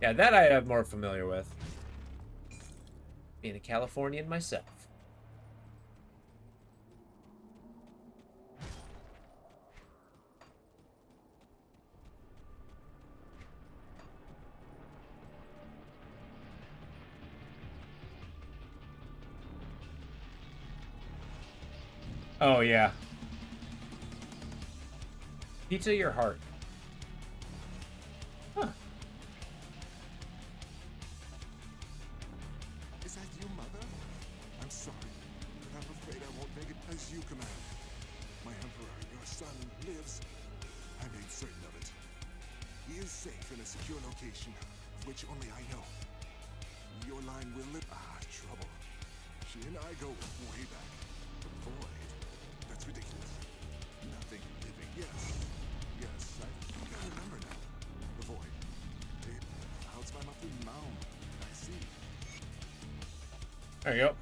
Yeah, that I am more familiar with. Being a Californian myself. Oh, yeah. Pizza your heart. Huh. Is that you, Mother? I'm sorry, but I'm afraid I won't make it as you command. My Emperor, your son, lives. I made certain of it. He is safe in a secure location, of which only I know. Your line will live. Ah, trouble. She and I go way back. The void. That's ridiculous. Nothing living. Yes. Yes, I remember now. The void. It clouds climb up the mound. I see. There you go.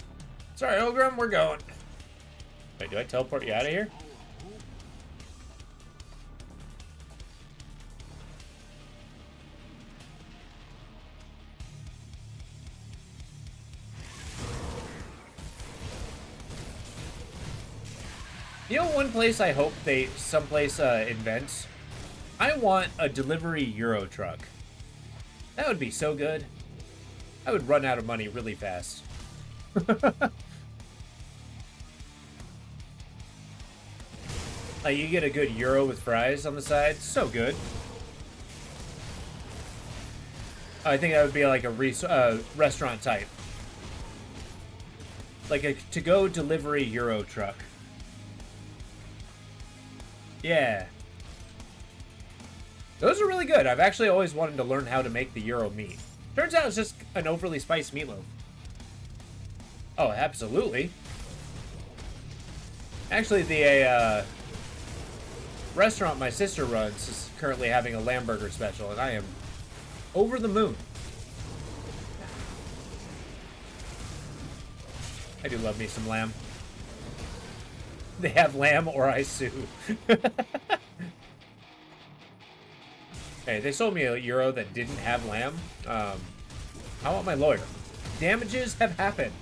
Sorry, Ogrim, we're going. Wait, do I teleport you out of here? You know, one place I hope someplace invents? I want a delivery Euro truck. That would be so good. I would run out of money really fast. Like, you get a good Euro with fries on the side. So good. I think that would be like a restaurant type. Like a to-go delivery Euro truck. Yeah. Those are really good. I've actually always wanted to learn how to make the Euro meat. Turns out it's just an overly spiced meatloaf. Oh, absolutely. Actually, the restaurant my sister runs is currently having a lamb burger special, and I am over the moon. I do love me some lamb. They have lamb or I sue. Hey, they sold me a Euro that didn't have lamb. I want my lawyer. Damages have happened.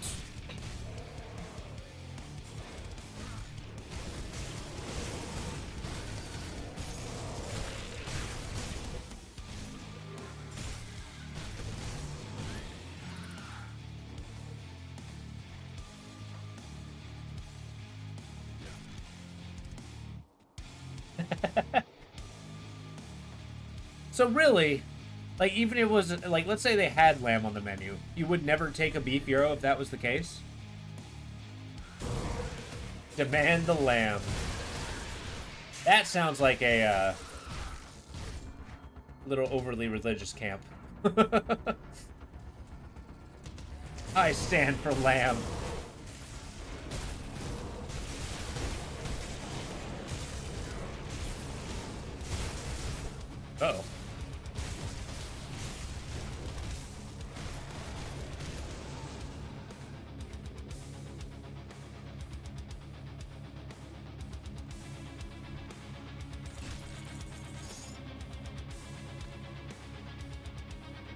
So really, like, even if it was, like, let's say they had lamb on the menu, you would never take a beef Euro if that was the case? Demand the lamb. That sounds like a, little overly religious camp. I stand for lamb. Uh-oh.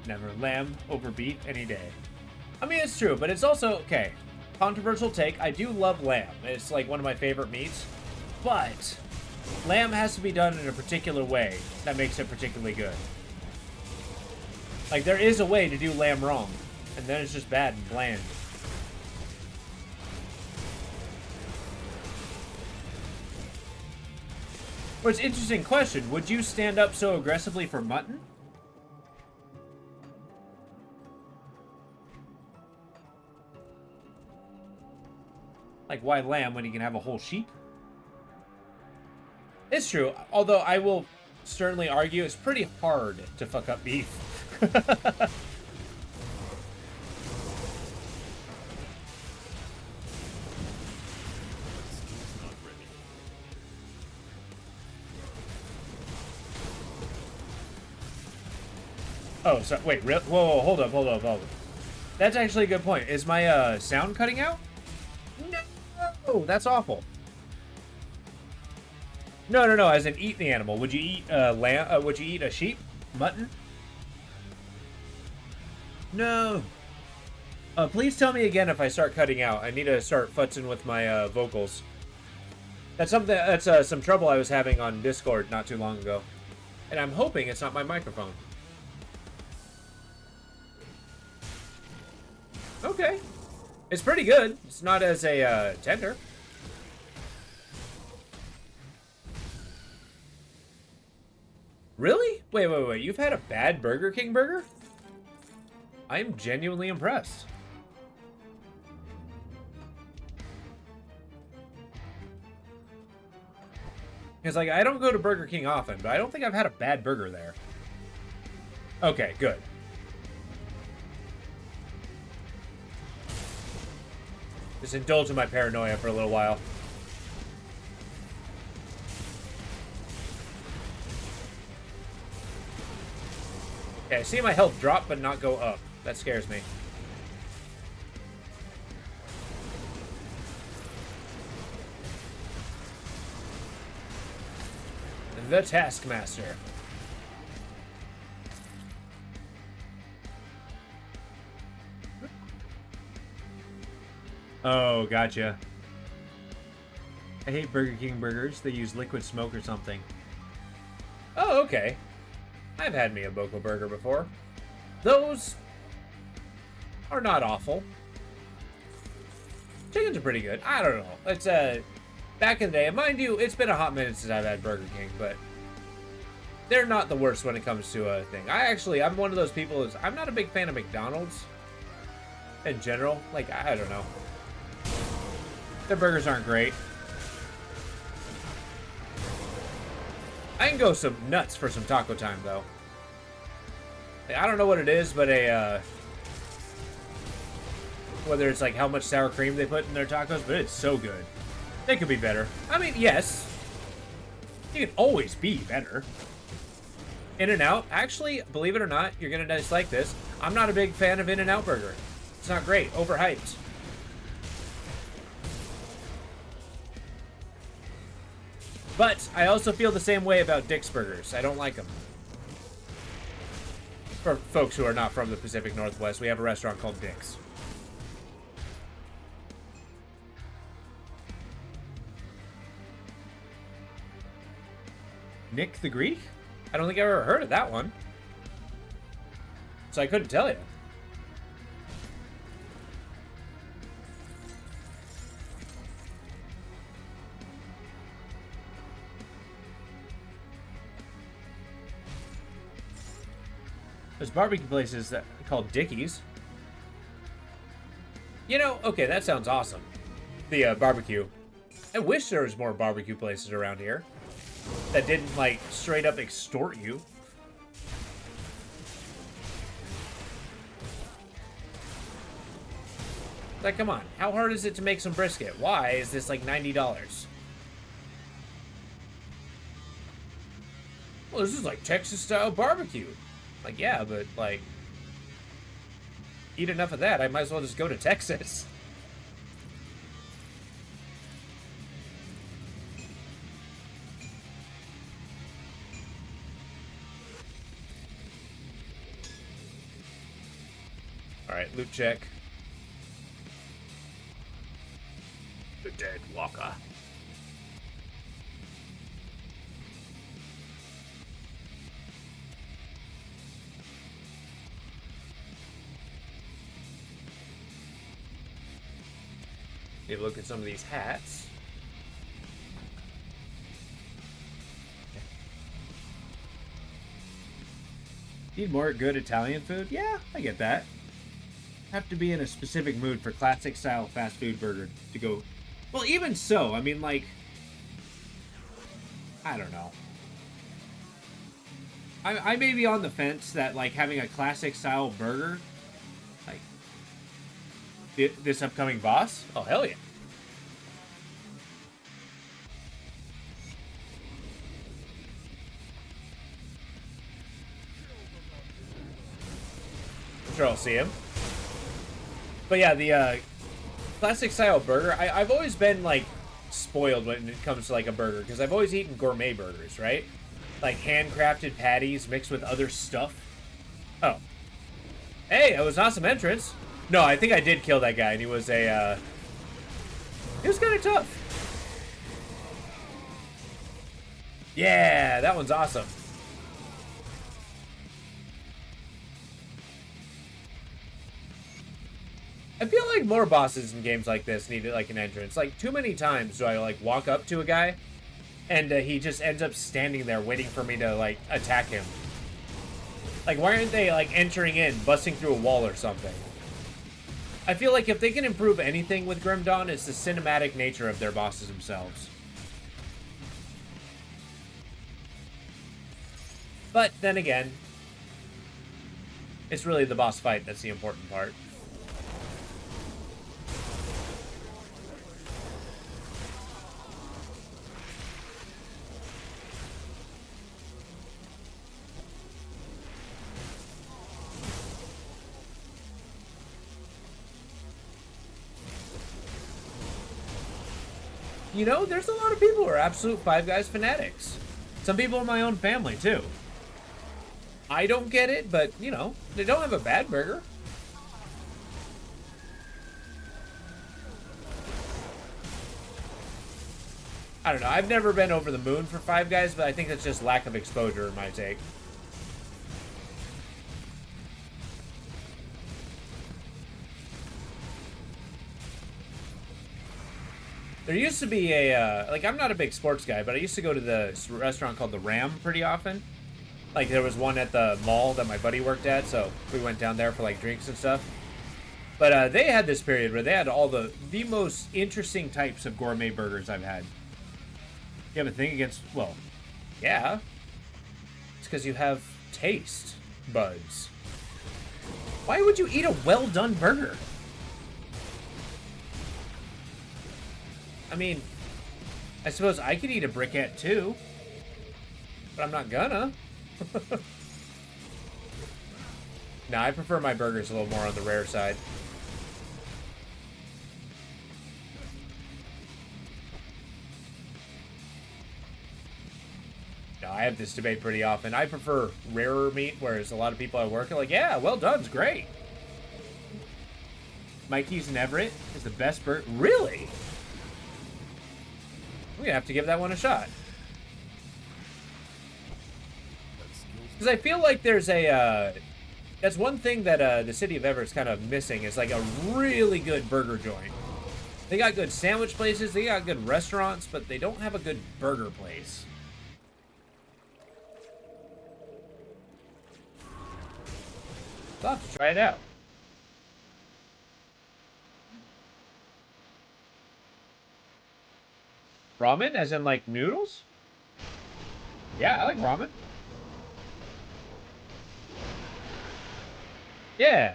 Never lamb over beef any day. I mean, it's true, but it's also, okay, controversial take. I do love lamb. It's like one of my favorite meats, but lamb has to be done in a particular way that makes it particularly good. Like, there is a way to do lamb wrong, and then it's just bad and bland. Well, it's an interesting question. Would you stand up so aggressively for mutton? Like, why lamb when you can have a whole sheep? It's true, although I will certainly argue it's pretty hard to fuck up beef. Oh, so wait, whoa, hold up. That's actually a good point. Is my sound cutting out? No, that's awful. No, as in eat the animal. Would you eat lamb? Would you eat a sheep? Mutton? No. Please tell me again if I start cutting out. I need to start futzing with my vocals. That's something. That's some trouble I was having on Discord not too long ago, and I'm hoping it's not my microphone. Okay, it's pretty good. It's not as a tender. Really? Wait. You've had a bad Burger King burger? I am genuinely impressed. Because, like, I don't go to Burger King often, but I don't think I've had a bad burger there. Okay, good. Just indulge in my paranoia for a little while. Okay, I see my health drop, but not go up. That scares me. The Taskmaster. Oh, gotcha. I hate Burger King burgers. They use liquid smoke or something. Oh, okay. I've had me a Boko burger before. Those are not awful. Chickens are pretty good. I don't know. It's back in the day, and mind you, it's been a hot minute since I've had Burger King, but they're not the worst when it comes to a thing. I'm one of those people I'm not a big fan of McDonald's in general. Like, I don't know. Their burgers aren't great. I can go some nuts for some taco time, though. I don't know what it is, but whether it's like how much sour cream they put in their tacos, but it's so good. They could be better. I mean, yes, you can always be better. In-N-Out, actually, believe it or not, you're gonna dislike this. I'm not a big fan of In-N-Out Burger. It's not great, overhyped. But I also feel the same way about Dick's Burgers. I don't like them. For folks who are not from the Pacific Northwest, we have a restaurant called Dick's. Nick the Greek? I don't think I've ever heard of that one. So I couldn't tell you. There's barbecue places that called Dickies. You know, okay, that sounds awesome. The barbecue. I wish there was more barbecue places around here that didn't, like, straight up extort you. Like, come on. How hard is it to make some brisket? Why is this, like, $90? Well, this is, like, Texas-style barbecue. Like, yeah, but, like, eat enough of that, I might as well just go to Texas. Alright, loot check. The dead walker. Need to look at some of these hats. Need more good Italian food? Yeah, I get that. Have to be in a specific mood for classic style fast food burger to go. Well, even so, I mean, like, I don't know. I may be on the fence that, like, having a classic style burger, like, this upcoming boss? Oh, hell yeah. I'm sure I'll see him. But yeah, the classic style burger, I've always been, like, spoiled when it comes to, like, a burger, because I've always eaten gourmet burgers, right? Like, handcrafted patties mixed with other stuff. Oh. Hey, it was an awesome entrance. No, I think I did kill that guy, and he was he was kind of tough. Yeah, that one's awesome. I feel like more bosses in games like this need, like, an entrance. Like, too many times do I, like, walk up to a guy, and he just ends up standing there waiting for me to, like, attack him. Like, why aren't they, like, entering in, busting through a wall or something? I feel like if they can improve anything with Grim Dawn, it's the cinematic nature of their bosses themselves. But, then again, it's really the boss fight that's the important part. You know, there's a lot of people who are absolute Five Guys fanatics. Some people in my own family, too. I don't get it, but, you know, they don't have a bad burger. I don't know. I've never been over the moon for Five Guys, but I think that's just lack of exposure in my take. There used to be a, like, I'm not a big sports guy, but I used to go to the restaurant called the Ram pretty often. Like, there was one at the mall that my buddy worked at, so we went down there for, like, drinks and stuff. But they had this period where they had all the most interesting types of gourmet burgers I've had. You have a thing against, well, yeah. It's because you have taste buds. Why would you eat a well-done burger? I mean, I suppose I could eat a briquette too, but I'm not gonna. Nah, I prefer my burgers a little more on the rare side. No, I have this debate pretty often. I prefer rarer meat, whereas a lot of people I work are like, yeah, well done's great. Mikey's in Everett is the best burger. Really? We're gonna have to give that one a shot. Because I feel like there's a, that's one thing that the city of Everett's kind of missing is like a really good burger joint. They got good sandwich places, they got good restaurants, but they don't have a good burger place. I'll have to try it out. Ramen, as in like noodles? Yeah, I like ramen. Yeah.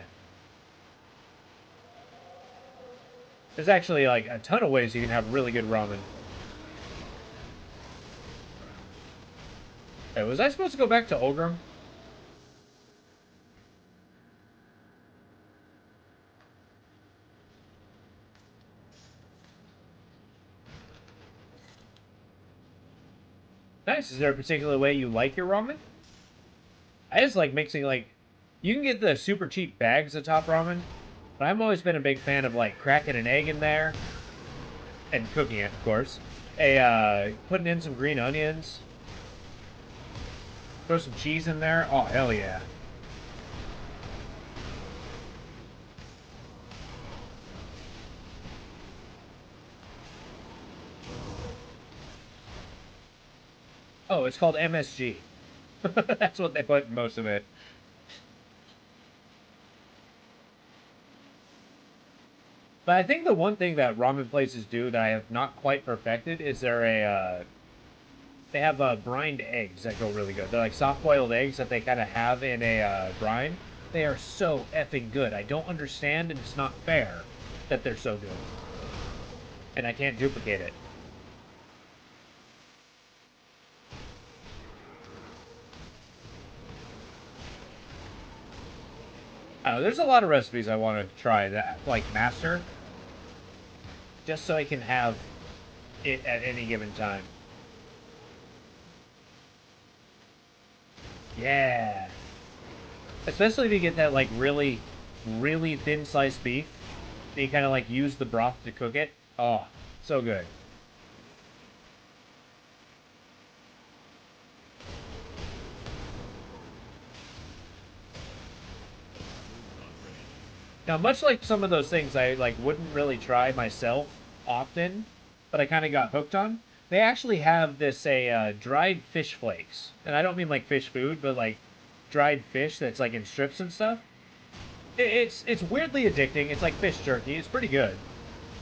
There's actually like a ton of ways you can have really good ramen. Hey, was I supposed to go back to Olgrim? Nice. Is there a particular way you like your ramen? I just like mixing, like, you can get the super cheap bags of top ramen, but I've always been a big fan of like cracking an egg in there and cooking it, of course. Putting in some green onions, throw some cheese in there. Oh, hell yeah. Oh, it's called MSG. That's what they put in most of it. But I think the one thing that ramen places do that I have not quite perfected is they have brined eggs that go really good. They're like soft-boiled eggs that they kind of have in a brine. They are so effing good. I don't understand, and it's not fair that they're so good. And I can't duplicate it. I don't know, there's a lot of recipes I want to try that, like, master. Just so I can have it at any given time. Yeah. Especially if you get that, like, really, really thin sliced beef. And you kind of, like, use the broth to cook it. Oh, so good. Now, much like some of those things I, like, wouldn't really try myself often, but I kind of got hooked on, they actually have this, dried fish flakes. And I don't mean, like, fish food, but, like, dried fish that's, like, in strips and stuff. It's weirdly addicting. It's like fish jerky. It's pretty good.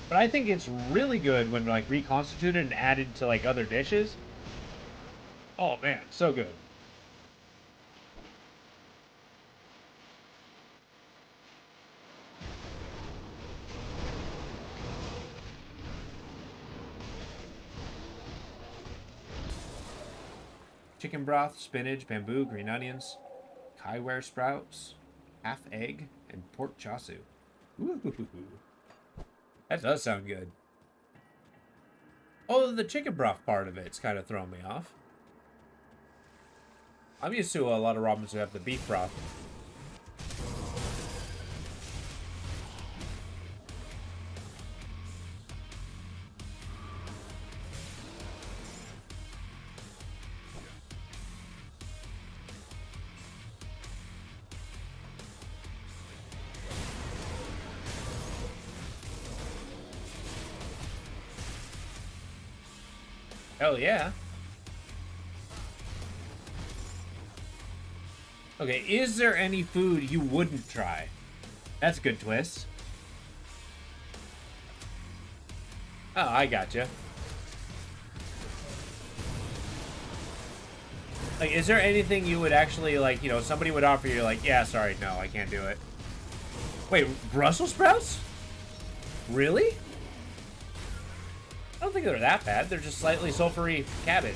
But I think it's really good when like reconstituted and added to like other dishes. Oh man, so good. Chicken broth, spinach, bamboo, green onions, kaiware sprouts, half egg, and pork chasu. Ooh, that does sound good. Oh, the chicken broth part of it's kind of throwing me off. I'm used to a lot of ramens that have the beef broth. Hell yeah. Okay, is there any food you wouldn't try? That's a good twist. Oh, I gotcha. Like, is there anything you would actually, like, you know, somebody would offer you, like, yeah, sorry, no, I can't do it. Wait, Brussels sprouts? Really? I don't don't think they're that bad. They're just slightly sulfury cabbage.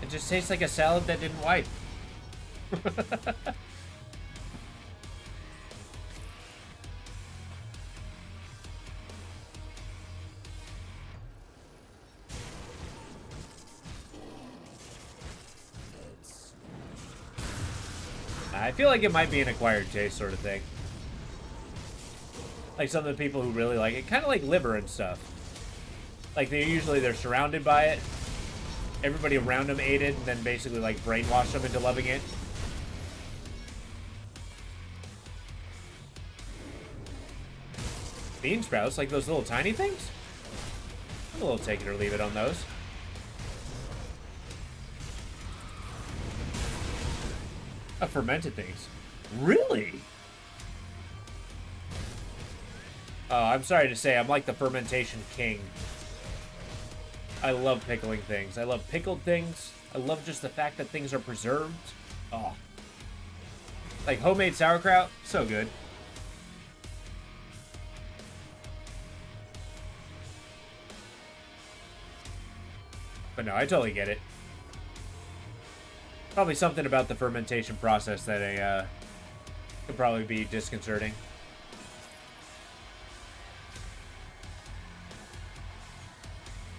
It just tastes like a salad that didn't wipe. I feel like it might be an acquired taste sort of thing. Like some of the people who really like it, kind of like liver and stuff. Like they're surrounded by it. Everybody around them ate it and then basically like brainwashed them into loving it. Bean sprouts, like those little tiny things? I'm a little take it or leave it on those. Fermented things. Really? Oh, I'm sorry to say, I'm like the fermentation king. I love pickling things. I love pickled things. I love just the fact that things are preserved. Oh. Like homemade sauerkraut, so good. But no, I totally get it. Probably something about the fermentation process that could probably be disconcerting.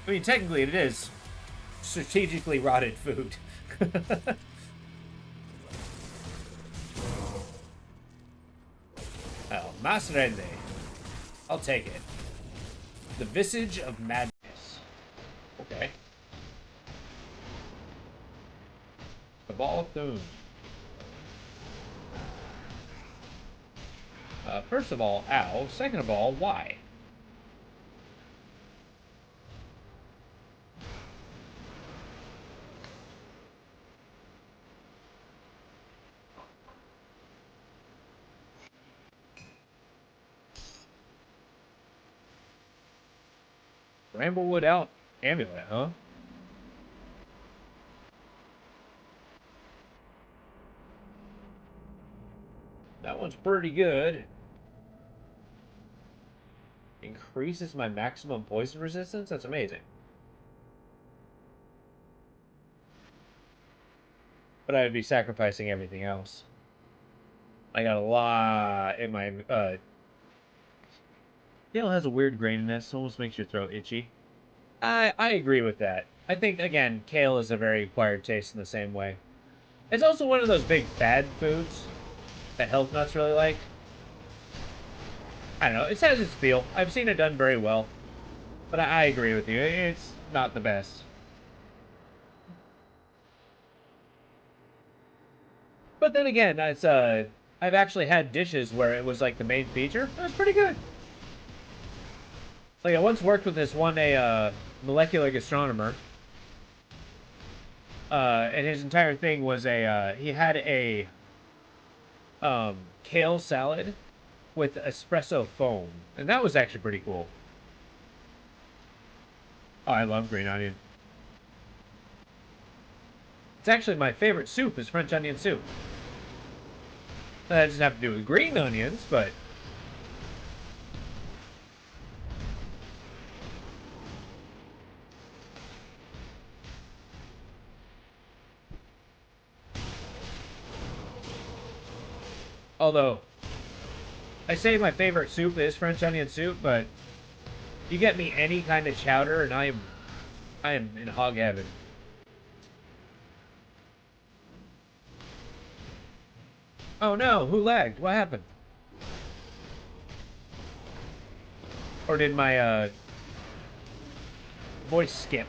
I mean, technically it is strategically rotted food. Oh, Masrende. I'll take it. The Visage of Madness. Okay. The Ball of Doom. First of all, ow. Second of all, why? Bramblewood out amulet, huh? That one's pretty good. Increases my maximum poison resistance? That's amazing. But I would be sacrificing everything else. I got a lot in my, Kale has a weird graininess, almost makes your throat itchy. I agree with that. I think, again, kale is a very acquired taste in the same way. It's also one of those big fad foods that health nuts really like. I don't know, it has its feel. I've seen it done very well. But I agree with you, it's not the best. But then again, it's, I've actually had dishes where it was like the main feature. It was pretty good. Like I once worked with this one molecular gastronomer, and his entire thing was he had a kale salad with espresso foam, and that was actually pretty cool. Oh, I love green onion. It's actually my favorite soup is French onion soup. That doesn't have to do with green onions, but although I say my favorite soup is French onion soup, but you get me any kind of chowder and I am in hog heaven. Oh no, who lagged? What happened? Or did my voice skip?